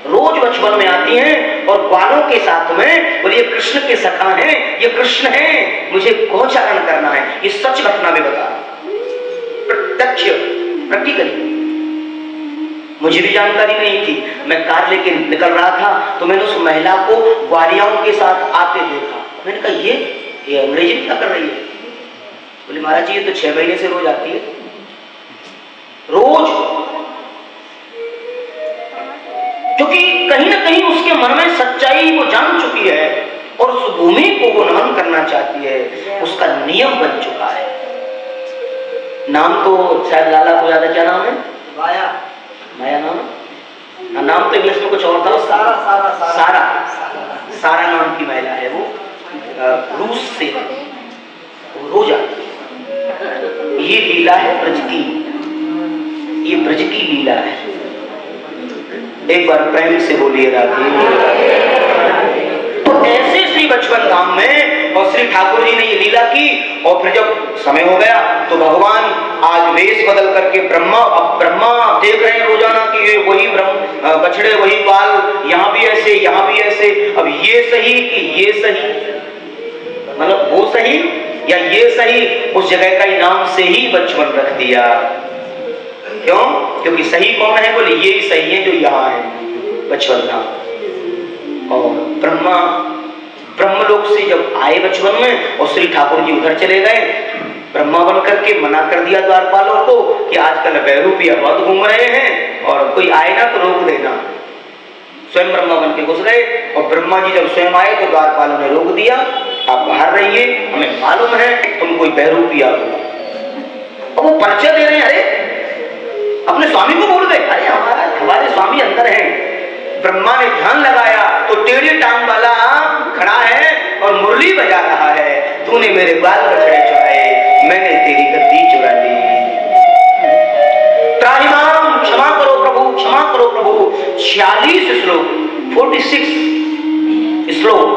रोज बचपन में आती हैं और ग्वालों के साथ में बोले ये कृष्ण के सखा हैं, ये कृष्ण हैं, मुझे गोचारण करना है। ये सच घटना में बता, प्रत्यक्ष प्रैक्टिकली। मुझे भी जानकारी नहीं थी, मैं कार लेके निकल रहा था तो मैंने उस महिला को ग्वालियाओं के साथ आते देखा। मैंने कहा ये अंग्रेजी क्या कर रही है? बोले महाराज जी ये तो 6 महीने से रोज आती है, रोज। क्योंकि कहीं ना कहीं उसके मन में सच्चाई वो जान चुकी है और उस भूमि को वो नमन करना चाहती है, उसका नियम बन चुका है। नाम तो शायद लाला को याद है, क्या नाम है? माया नाम, नाम तो इंग्लिश में कुछ और था, सारा नाम की महिला है। वो रूस से है, वो रोज आती है। ये लीला है ब्रज की, ये ब्रज की लीला है। एक बार प्रेम से बोलिए राधे। तो ऐसे श्री बचपन धाम में और श्री ठाकुर जी ने ये लीला की। और फिर जब समय हो गया तो भगवान आज वेश बदल करके ब्रह्मा, अब ब्रह्मा देख रहे हैं रोजाना कि ये वही ब्रह्म बछड़े, वही बाल, यहाँ भी ऐसे, यहाँ भी ऐसे। अब ये सही कि ये सही, मतलब वो सही या ये सही, उस जगह का इनाम से ही बचपन रख दिया। क्यों? क्योंकि सही कौन है? बोले ये सही है जो यहाँ है, बचपन धाम। और ब्रह्मलोक से जब आए बचपन में और श्री ठाकुर जी उधर चले गए, ब्रह्मा बन करके मना कर दिया द्वारपालों को कि आजकल बहरूपिया बहुत घूम रहे हैं और कोई आए ना तो रोक देना। स्वयं ब्रह्मा बन के घुस गए और ब्रह्मा जी जब स्वयं आए तो द्वारपालों ने रोक दिया, आप बाहर रहिए, हमें मालूम है तुम कोई बहरूपिया हो। अब वो परिचय दे रहे हैं, अरे अपने स्वामी को भूल गए, अरे हमारे स्वामी अंदर हैं। ब्रह्मा ने ध्यान लगाया तो टेढ़ी टांग वाला खड़ा है और मुरली बजा रहा है, तूने मेरे बाल बछड़े चुराए, मैंने तेरी गद्दी चुरा ली। त्राहिमाम, क्षमा करो प्रभु, क्षमा करो प्रभु। 46 श्लोक, 46 श्लोक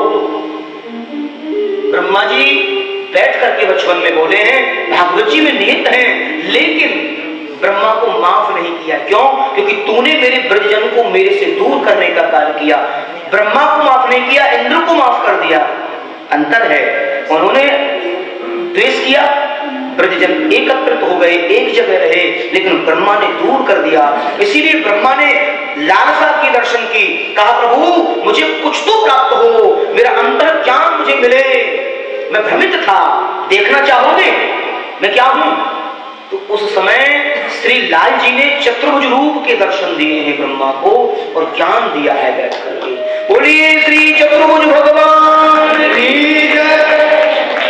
ब्रह्मा जी बैठ करके बचपन में बोले हैं, भागवत जी में निहित हैं, लेकिन ब्रह्मा को माफ नहीं किया। क्यों? क्योंकि तूने मेरे ब्रजजन को मेरे से दूर करने का कार्य किया। ब्रह्मा को माफ नहीं किया, इंद्र को माफ कर दिया। अंतर है, उन्होंने द्वेष किया, ब्रजजन एकत्रित हो गए, एक जगह रहे, लेकिन ब्रह्मा ने दूर कर दिया। इसीलिए ब्रह्मा ने लालसा की दर्शन की, कहा प्रभु मुझे कुछ तो प्राप्त हो, मेरा अंतर ज्ञान मुझे मिले, मैं भ्रमित था, देखना चाहोगे मैं क्या हूं? तो उस समय श्री लाल जी ने चतुर्भुज रूप के दर्शन दिए हैं ब्रह्मा को और ज्ञान दिया है बैठ करके। बोलिए श्री चतुर्भुज भगवान की जय।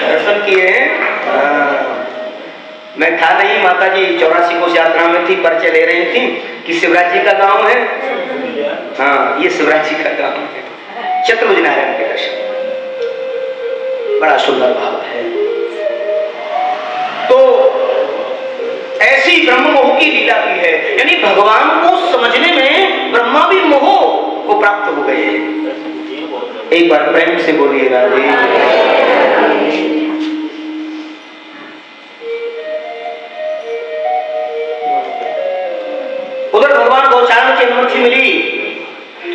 दर्शन किए हैं। मैं था नहीं, माता जी 84 कोष यात्रा में थी, परिचय ले रही थी कि शिवराज जी का गांव है। हाँ, ये शिवराज जी का गांव है। चतुर्भुज नारायण के दर्शन, बड़ा सुंदर भाव है। तो ऐसी ब्रह्म मोह की लीला की है, यानी भगवान को समझने में ब्रह्मा भी मोह को प्राप्त हो गए। एक बार प्रेम से बोलिए राधे। खुशी मिली,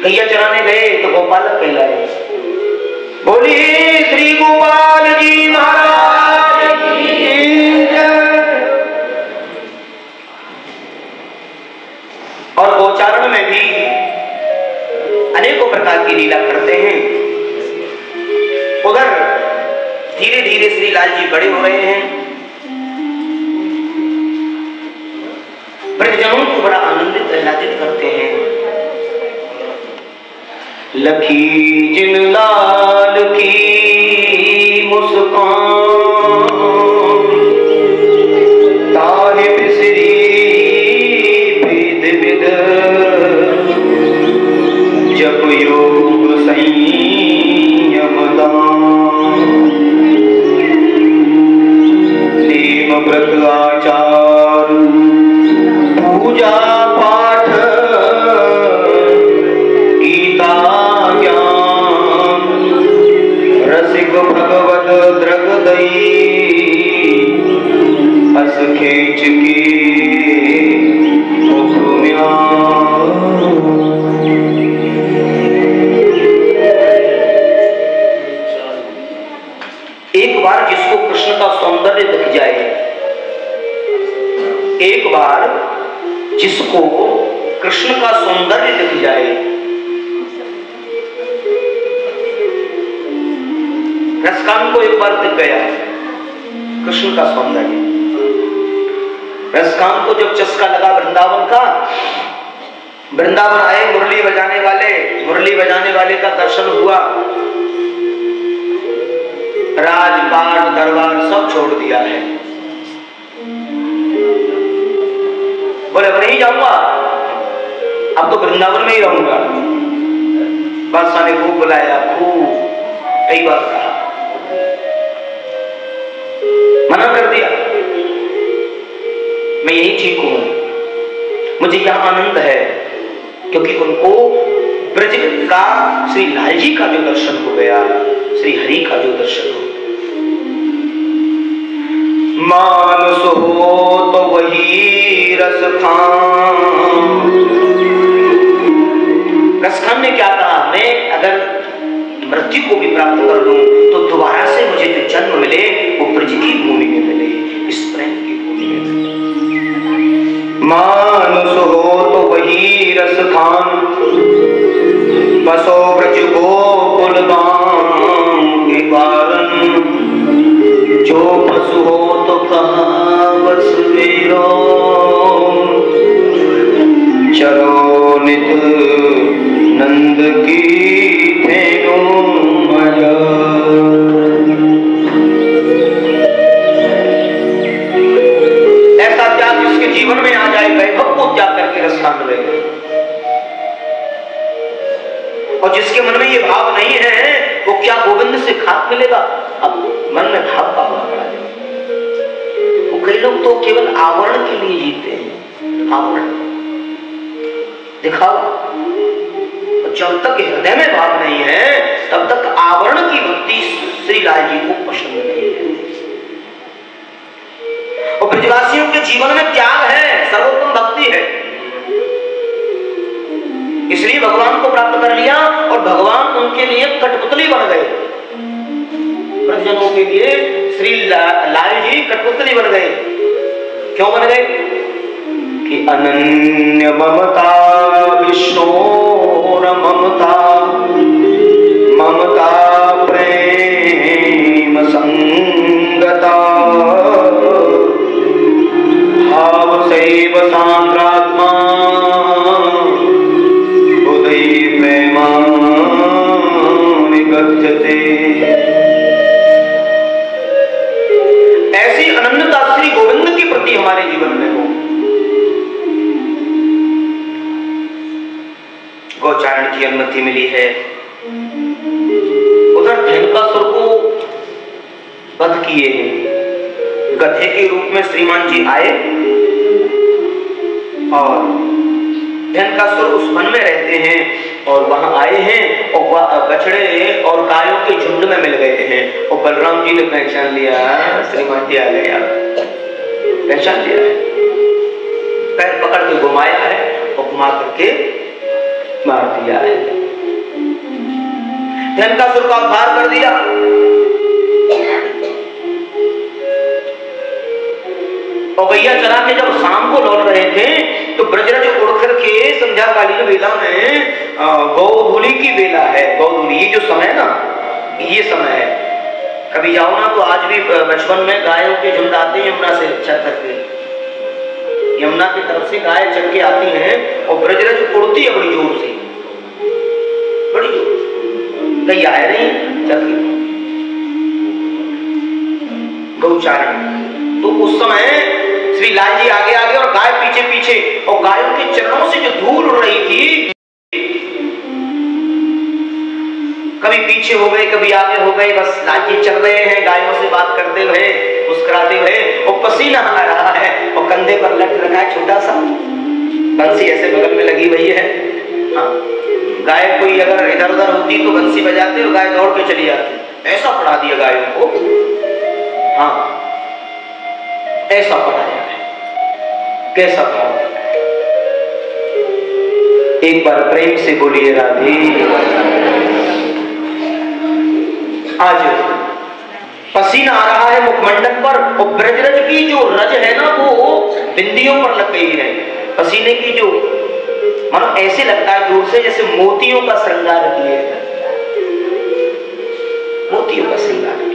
गैया चराने गए तो गोपालक कहलाए। बोली श्री गोपाल जी महाराज की जय। और गोचारण में भी अनेकों प्रकार की लीला करते हैं। उधर धीरे धीरे श्री लाल जी बड़े हो रहे हैं, ब्रजजनों को बड़ा आनंदित आह्लादित करते हैं। लखी जिन लाल की मुस्कान, ताहे बिसरी विद विद, जप योग संयम दान, नेम व्रत आचार पूजा पाठ, गीता ज्ञान, रसिक भगवत द्रगदई, हस खेच के एक बार जिसको कृष्ण का सौंदर्य दिख जाए, एक बार जिसको कृष्ण का सौंदर्य दिख जाए, रसकान को एक बार दिख गया कृष्ण का सौंदर्य। रसकान को जब चस्का लगा वृंदावन का, वृंदावन आए मुरली बजाने वाले का दर्शन हुआ, राजपाट दरबार सब छोड़ दिया है। बोले अब नहीं जाऊंगा, अब तो वृंदावन में ही रहूंगा। बादशाह ने खूब बुलाया, खूब कई बार कहा, मना कर दिया, मैं यही ठीक हूं, मुझे यहां आनंद है, क्योंकि उनको ब्रज का श्री लाल जी का जो दर्शन हो गया, श्री हरि का जो दर्शन हो। मानस हो तो वही रस खान, रसखान ने क्या कहा, मैं अगर मृत्यु को भी प्राप्त कर लूं तो दोबारा से मुझे जो जन्म मिले वो ब्रज की भूमि में मिले, इस प्रेम की भूमि में मिले। मानस हो तो वही रस खान, बसो ब्रज गोकुल गांव के कारण, जो पशु हो तो कहाँ बस मेरो, चलो नित नंद की धेनु माया। ऐसा त्याग जिसके जीवन में आ जाए, वैभव को त्याग करके रसखान में, और जिसके मन में ये भाव नहीं है वो क्या गोविंद से खाक मिलेगा। अब मन में भाव का होना पड़ा है। वो कई लोग तो केवल आवरण के लिए जीते हैं, आवरण दिखावा, और जब तक हृदय में भाव नहीं है तब तक आवरण की भक्ति श्री लाल जी को पसंद नहीं है। और ब्रजवासियों के जीवन में त्याग है, सर्वोत्तम भक्ति है, इसलिए भगवान को प्राप्त कर लिया और भगवान उनके लिए कठपुतली बन गए। ब्रजजनों के लिए श्री लाल जी कठपुतली बन गए। क्यों बन गए? कि अनन्य ममता विष्णोर ममता, ममता प्रेम संगता, भाव सैव सांद्रात्मा, ऐसी अनन्यता श्री गोविंद की प्रति हमारे जीवन में हो। गोचारण की अनुमति मिली है। उधर धेनुकासुर को वध किए हैं, गधे के रूप में श्रीमान जी आए और धेनुकासुर उस वन में रहते हैं और वहां आए हैं और बछड़े और गायों के झुंड में मिल गए हैं और बलराम जी ने पहचान लिया, श्रीमान जी आ गए, पहचान लिया है, पैर पकड़ के घुमाया है और घुमा करके मार दिया है, धनकासुर का उद्धार कर दिया। और भैया चला के जब शाम को लौट रहे थे तो ब्रजराज उड़ करके संध्या कालीन वेला में गौधूली की वेला है। गौधूली ये जो समय ना, ये समय है, कभी जाओ ना तो आज भी बचपन में गायों के झुंड आते हैं यमुना से चल करके, यमुना की तरफ से गाय चल के आती हैं और ब्रजराज उड़ती है बड़ी जोर से, बड़ी जोर, कहीं आए नहीं चल के गौचारण। तो उस समय श्री लाल जी आगे आगे और गाय पीछे पीछे, और गायों के चरणों से जो धूल उड़ रही थी, कभी पीछे हो गए कभी आगे हो गए, बस लाल जी चल रहे हैं गायों से बात करते हुए मुस्कुराते हुए, और पसीना आ रहा है और कंधे पर लट रखा है छोटा सा बंसी ऐसे बगल में लगी हुई है। हाँ, गाय कोई अगर इधर उधर होती तो बंसी बजाते और गाय दौड़ के चली जाती, ऐसा पढ़ा दिया गायों को। हाँ, ऐसा पढ़ाया है, कैसा पढ़ाया है। एक बार प्रेम से बोलिए राधे। आज पसीना आ रहा है मुखमंडल पर, और ब्रजरज की जो रज है ना वो बिंदियों पर लग गई है। पसीने की जो मानो ऐसे लगता है दूर से जैसे मोतियों का श्रृंगार किए, मोतियों का श्रृंगार किए।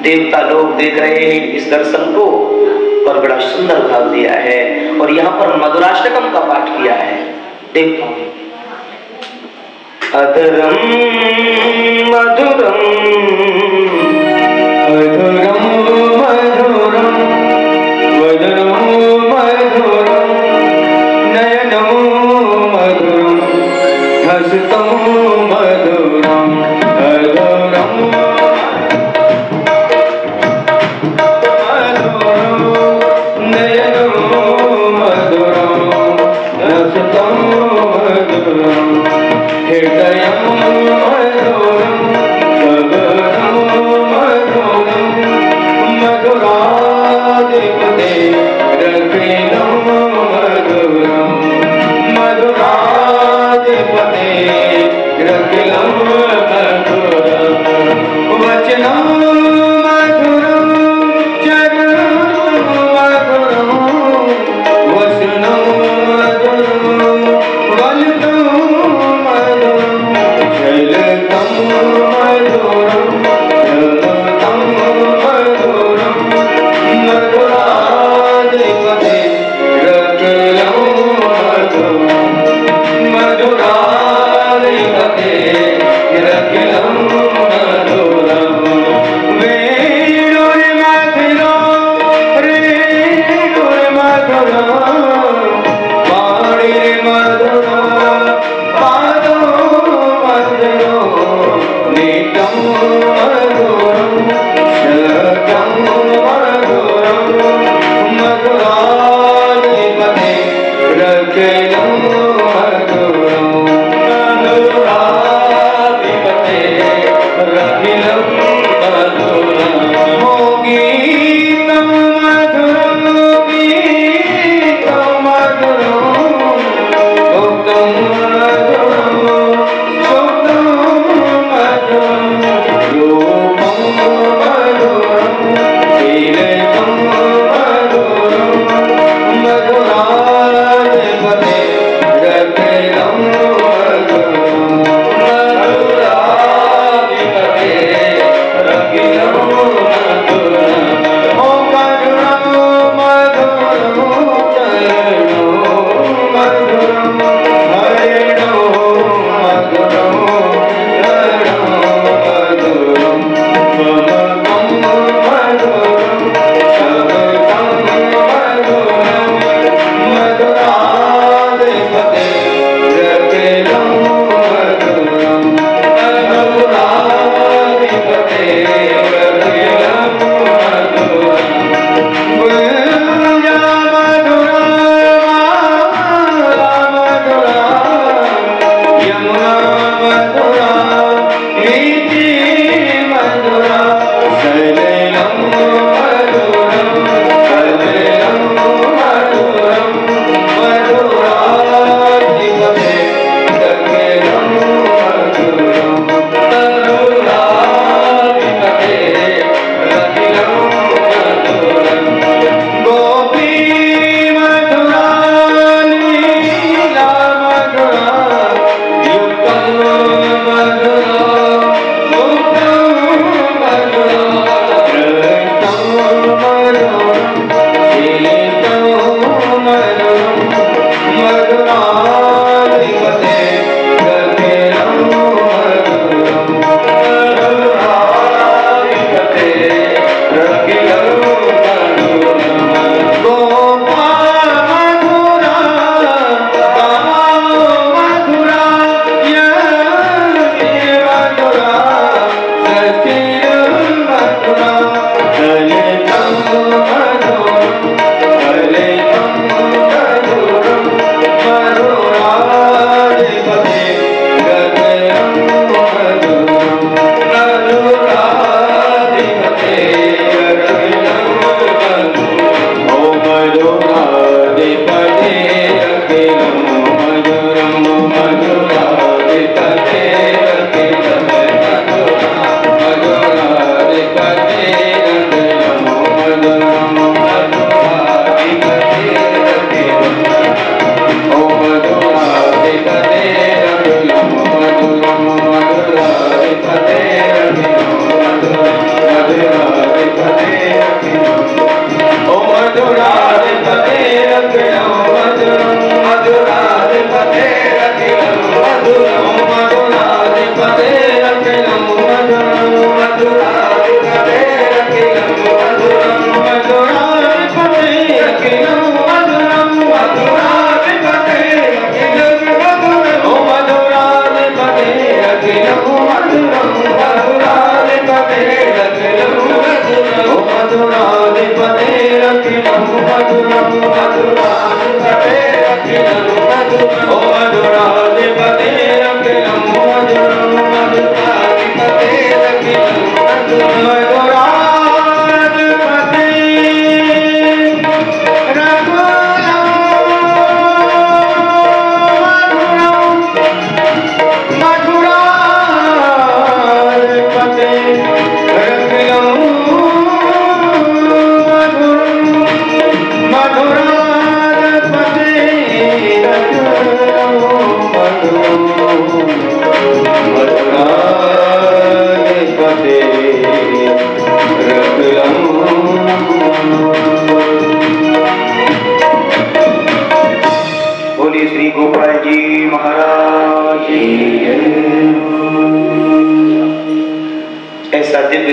देवता लोग देख रहे हैं इस दर्शन को और बड़ा सुंदर भाव दिया है। और यहाँ पर मधुराष्टकम का पाठ किया है देवताओं ने। अधरम मधुरम मधुरम मधुरम वदनम मधुरम नयनम मधुरम हस्तम मधुरम अधुरम मधुरम नयनम मधुरम हस्तम मधुरम हृदयम मधुरम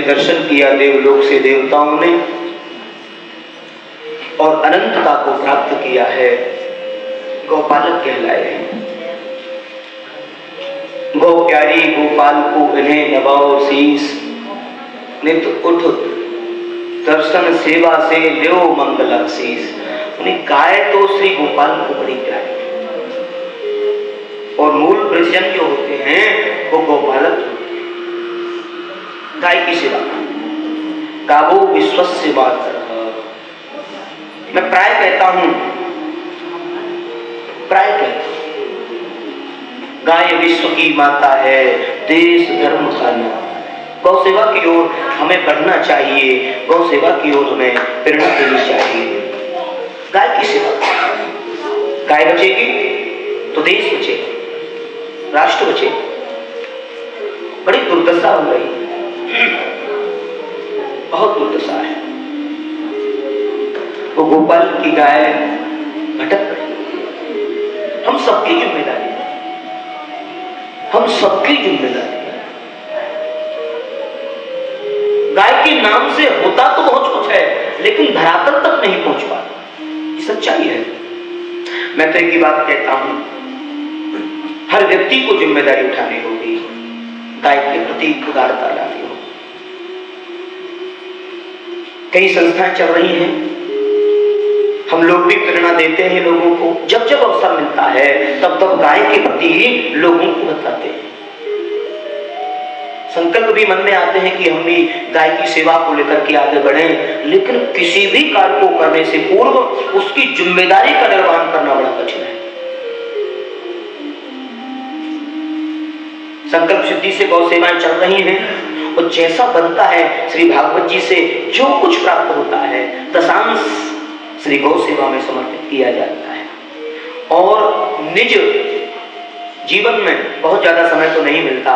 दर्शन किया देवलोक से देवताओं ने और अनंतता को प्राप्त किया है, गौपालक कहलाए हैं। गौ प्यारी गोपाल को इन्हें नवाओ शीस, नित उठ दर्शन सेवा से देव मंगलाशीष। उन्हें गाय तो श्री गोपाल को बड़ी प्यारी और मूल ब्रजजन जो होते हैं वो गोपालक गाय की सेवा। गावो विश्वस्य मातरः, मैं प्राय कहता हूं गाय विश्व की माता है, देश धर्म का नाम। गौ सेवा की ओर हमें बढ़ना चाहिए, गौ सेवा की ओर हमें प्रेरणा देनी चाहिए। गाय की सेवा, गाय बचेगी तो देश बचेगा, राष्ट्र बचेगा। बड़ी दुर्दशा हो गई, बहुत दुर्दशा है। वो गोपाल की गाय भटक गई। हम सबकी जिम्मेदारी है, हम सबकी जिम्मेदारी है। गाय के नाम से होता तो बहुत कुछ है, लेकिन धरातल तक नहीं पहुंच पाता। ये सच्चाई है। मैं तो एक ही बात कहता हूं, हर व्यक्ति को जिम्मेदारी उठानी होगी, गाय के प्रति उदारता लानी होगी। कई संस्थाएं चल रही हैं, हम लोग भी प्रेरणा देते हैं लोगों को। जब जब अवसर मिलता है तब तब गाय के प्रति ही लोगों को बताते हैं। संकल्प भी मन में आते हैं कि हम भी गाय की सेवा को लेकर के आगे बढ़ें, लेकिन किसी भी कार्य को करने से पूर्व उसकी जिम्मेदारी का निर्वहन करना बड़ा कठिन है। संकल्प सिद्धि से गौ सेवाएं चल रही हैं और जैसा बनता है श्री भागवत जी से जो कुछ प्राप्त होता है दशांश श्री गौ सेवा में समर्पित किया जाता है। और निज जीवन में बहुत ज्यादा समय तो नहीं मिलता,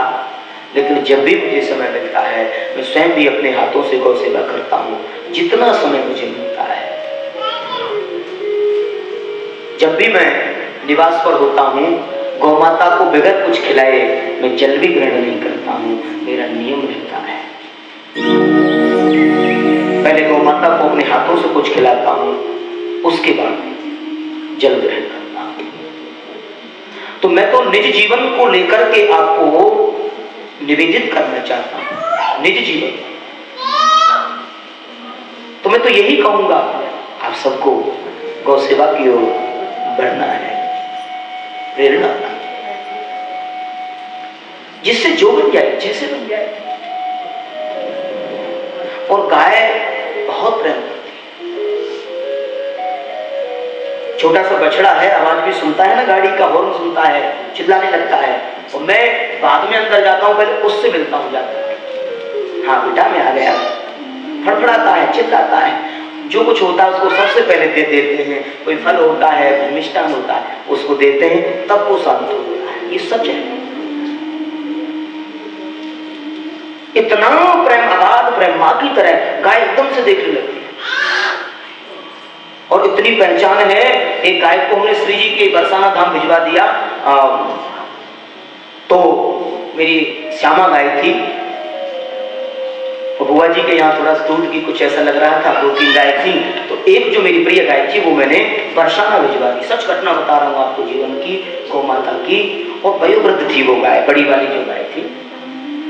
लेकिन जब भी मुझे समय मिलता है मैं स्वयं भी अपने हाथों से गौ सेवा करता हूँ। जितना समय मुझे मिलता है, जब भी मैं निवास पर होता हूँ, गौ माता को बगैर कुछ खिलाए मैं जल भी ग्रहण नहीं करता हूँ। मेरा नियम रहता है, पहले गौ माता को अपने हाथों से कुछ खिलाता हूँ, उसके बाद जल ग्रहण करता हूँ। तो मैं तो निज जीवन को लेकर के आपको निवेदित करना चाहता हूँ, निज जीवन। तो मैं तो यही कहूंगा, आप सबको गौ सेवा की ओर बढ़ना है, प्रेरणा, जिससे जो बन जाए, जैसे बन जाए। और गाय बहुत प्रेम करती है, छोटा सा बछड़ा है, आवाज भी सुनता है ना, गाड़ी का हॉर्न सुनता है, चिल्लाने लगता है, और मैं बाद में अंदर जाता हूँ, पहले उससे मिलता हूँ जाकर। हाँ बेटा मैं आ गया, फड़फड़ाता है, चिल्लाता है, जो कुछ होता है उसको सबसे पहले दे देते हैं। कोई फल होता है, कोई मिष्टान होता है, उसको देते हैं, तब वो शांत होता है। ये सच है। इतना प्रेम, अगाध प्रेम, माँ की तरह गाय एकदम से देखने लगती है। और इतनी पहचान है, एक गाय को हमने श्री जी के बरसाना धाम भिजवा दिया। तो मेरी श्यामा गाय थी, बुआ जी के यहाँ थोड़ा दूध की कुछ ऐसा लग रहा था, 2-3 गाय थी, तो एक जो मेरी प्रिय गाय थी वो मैंने बरसाना भिजवा दी। सच घटना बता रहा हूँ आपको, जीवन की, गौ माता की। और वयोवृद्ध थी वो गाय, बड़ी वाली जो गाय थी।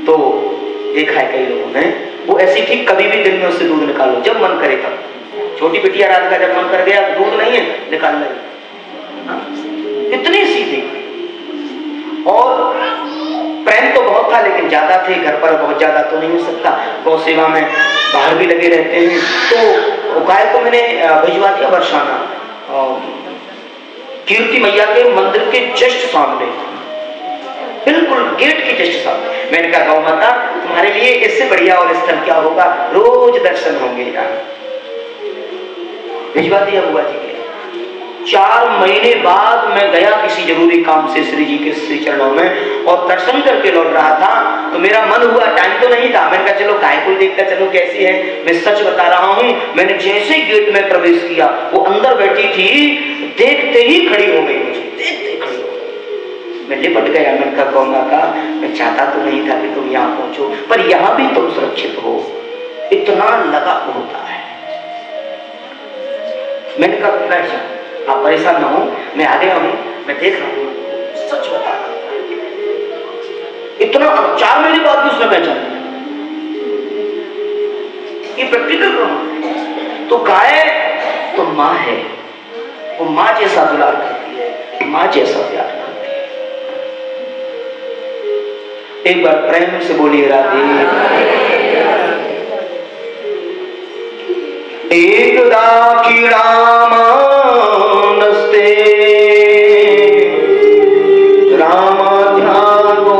तो देखा है कई लोगों ने, वो ऐसी थी, कभी भी दिन में उससे दूध निकालो, जब मन करे तब। छोटी बिटिया रात का जब मन कर गया, दूध नहीं है, निकाल ले। इतनी सीधी। और प्रेम तो बहुत था, लेकिन ज्यादा थे, घर पर बहुत ज्यादा तो नहीं हो सकता, गौ सेवा में बाहर भी लगे रहते हैं। तो गाय को मैंने भिजवा दिया बरसाना, कीर्ति मैया के मंदिर के जस्ट सामने, बिल्कुल गेट के जस्ट सामने। मैंने कहा गौ माता तुम्हारे लिए इससे बढ़िया और स्थल क्या होगा, रोज दर्शन होंगे यहाँ। भिजवा दिया बुआ जी के। 4 महीने बाद मैं गया किसी जरूरी काम से श्री जी के श्री चरणों में, और दर्शन करके लौट रहा था। तो मेरा मन हुआ, टाइम तो नहीं था, मैंने कहा चलो गाय को देखकर चलो कैसी है। मैं सच बता रहा हूँ, मैंने जैसे ही गेट में प्रवेश किया, वो अंदर बैठी थी, देखते ही खड़ी हो गई, मुझे देखते खड़ी हो गई। मैं लिपट गया। मैंने कहा गौ माता मैं चाहता तो नहीं था कि तुम यहाँ पहुंचो, पर यहाँ भी तुम सुरक्षित हो, इतना लगा होता है। मैंने कहा बैठ जाओ, आप परेशान ना हो, मैं आ गया हूं, मैं देख रहा हूं, सच बता रहा हूं। इतना 4 महीने बाद भी उसने पहचान लिया। ये प्रैक्टिकल प्रमाण। तो गाय तो माँ है, वो माँ जैसा दुलार करती है, माँ जैसा प्यार करती है। एक बार प्रेम से बोलिए राधे। एकदा कीड़ामा नस्ते रामाध्यागो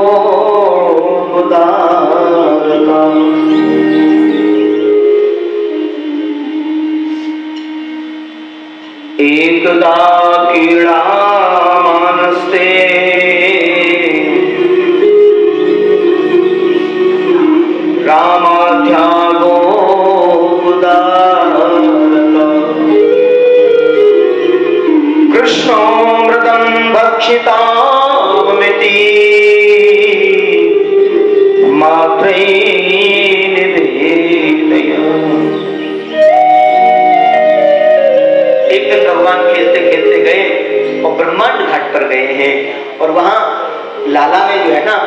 उदारका। एकदा कीड़ामा नस्ते रामाध्यागो कृष्णामृतं भक्षितामिति मात्रै निवेदय। एक दिन भगवान खेलते खेलते गए और ब्रह्मांड घाट पर गए हैं, और वहां लाला में जो है ना,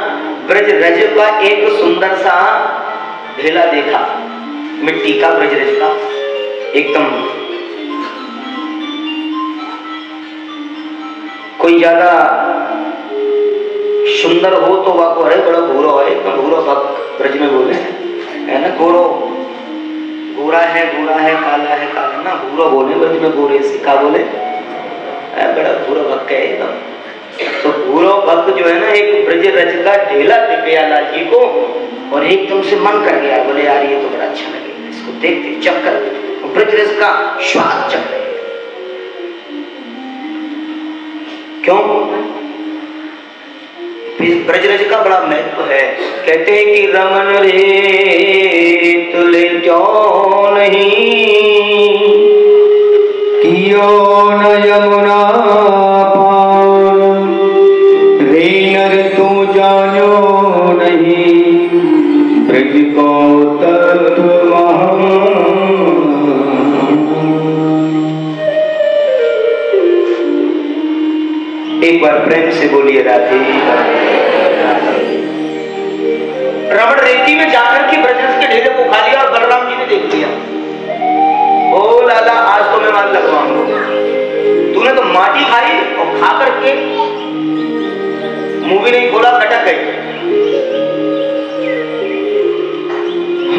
ब्रज रज का एक सुंदर सा ढेला देखा, मिट्टी का, ब्रज रज का, एकदम कोई ज्यादा सुंदर हो तो वह को, अरे बड़ा घोरो है, एकदम घोरो भक्त ब्रज में बोले है ना, घोरो गोरा है काला है काला ना, घोरो बोले ब्रज में, गोरे से का बोले, बड़ा घोरो भक्त है एकदम। तो घोरो भक्त जो है ना, एक ब्रज रज का ढेला दिख गया लाल जी को, और एकदम से मन कर गया, बोले यार ये तो बड़ा अच्छा लगेगा, इसको देखते चक्कर ब्रज रज का स्वाद चल रहे। क्यों? ब्रज रज का बड़ा महत्व है। कहते हैं कि रमन रे तुले क्यों नहीं कियो न यमुना पार, रे नर तू जानो नहीं ब्रज को तत्व महान। एक बार प्रेम से बोलिए राधे। रमण रेती में जाकर के ब्रजरस के ढेले को खा लिया और बलराम जी ने देख लिया। ओ लाला आज तो मैं मार लगवाऊंगा, तूने तो माटी खाई और खा करके मुंह भी नहीं खोला, कटक गई।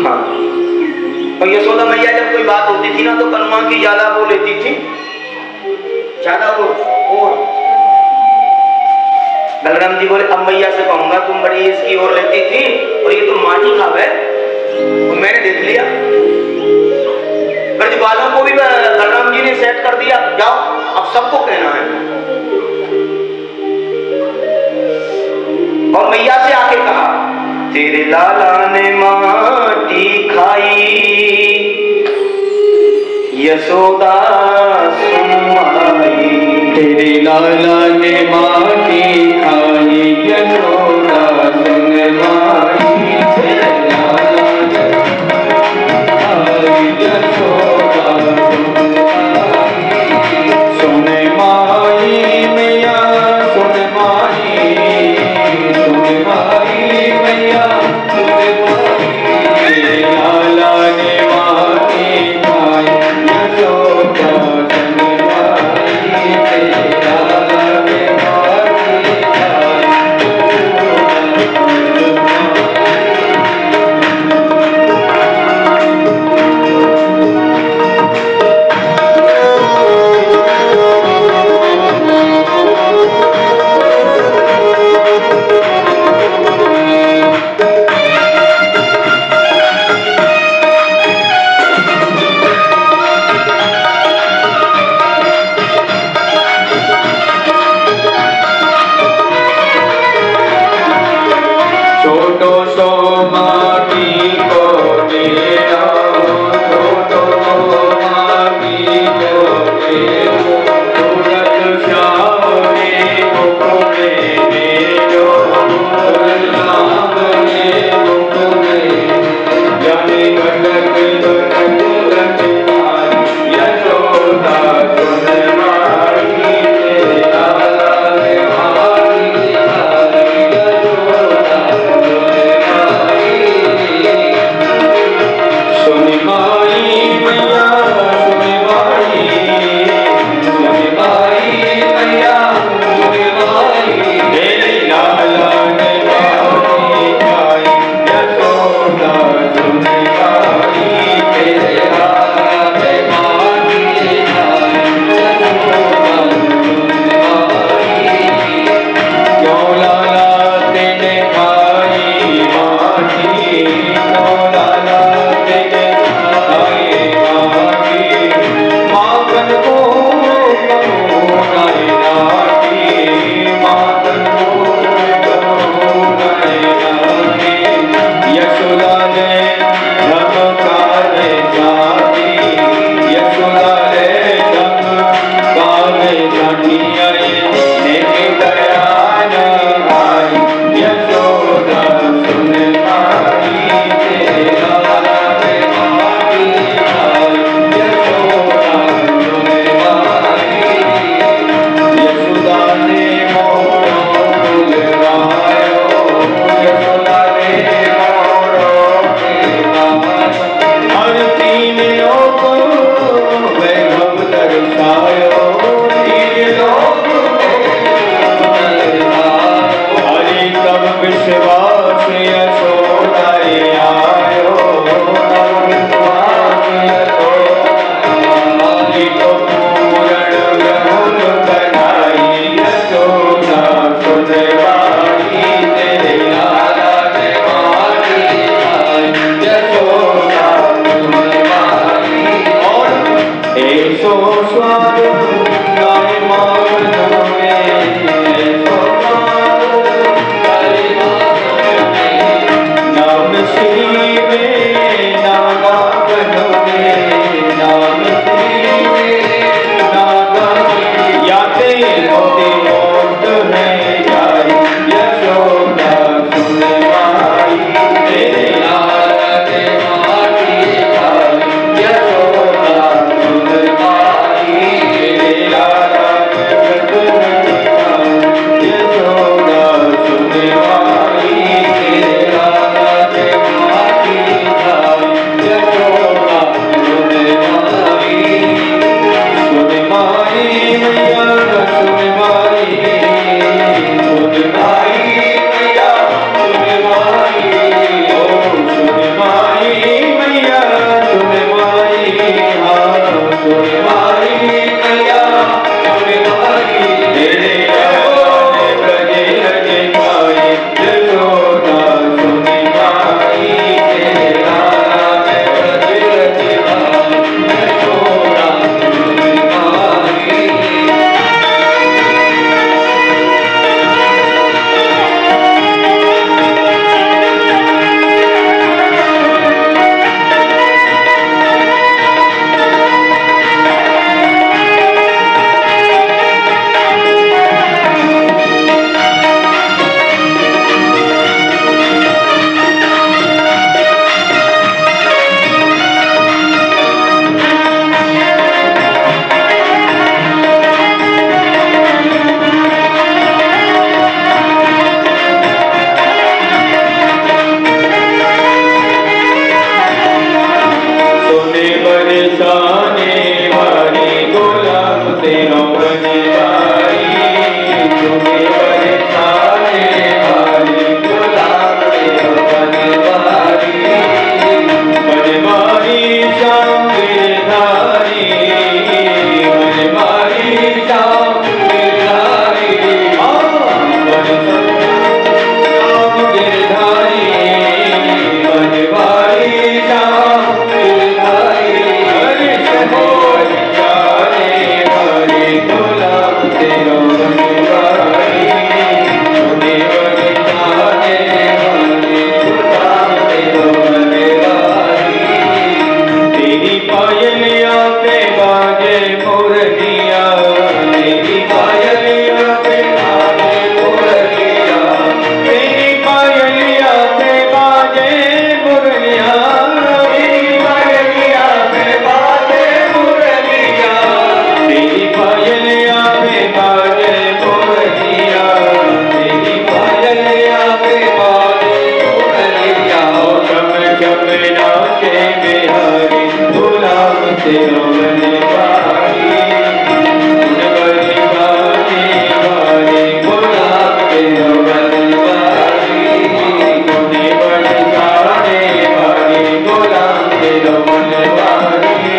हाँ, और यशोदा मैया जब कोई बात होती थी ना, तो कनुआ की जाला वो लेती थी ज्यादा और बलराम जी बोले अब मैया से कहूंगा तुम बड़ी इसकी ओर लेती थी और ये तुम माटी खावे, तो मैंने देख लिया। ब्रज बालों को भी बलराम जी ने सेट कर दिया, जाओ अब सबको कहना है। और मैया से आके कहा तेरे लाला ने माटी खाई, यशोदा सुन माई। तेरे लाला ने माटी खाई, यशोदा सुन माई। तेरे लाला ने खाई, यशोदा सुन माई। मैया सुन माई, सुन माई मैया सुन माई। तेरे लाला ने माटी खाई, यशोदा सुन माई। तेरे लाला ने तेरो बनवारी सुन बड़ी बारी बारी गुलाब तेरो बनवारी कोने बड़ी सारे बारी गुलाब तेरो बनवारी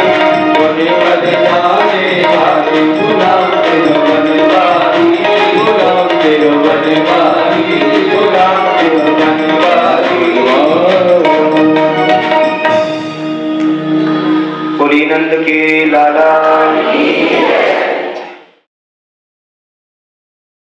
कोने बड़ी सारे बारी गुलाब तेरो बनवारी गुलाब तेरो बनवारी गुलाब तेरो बनवारी। बोली नंद के लाला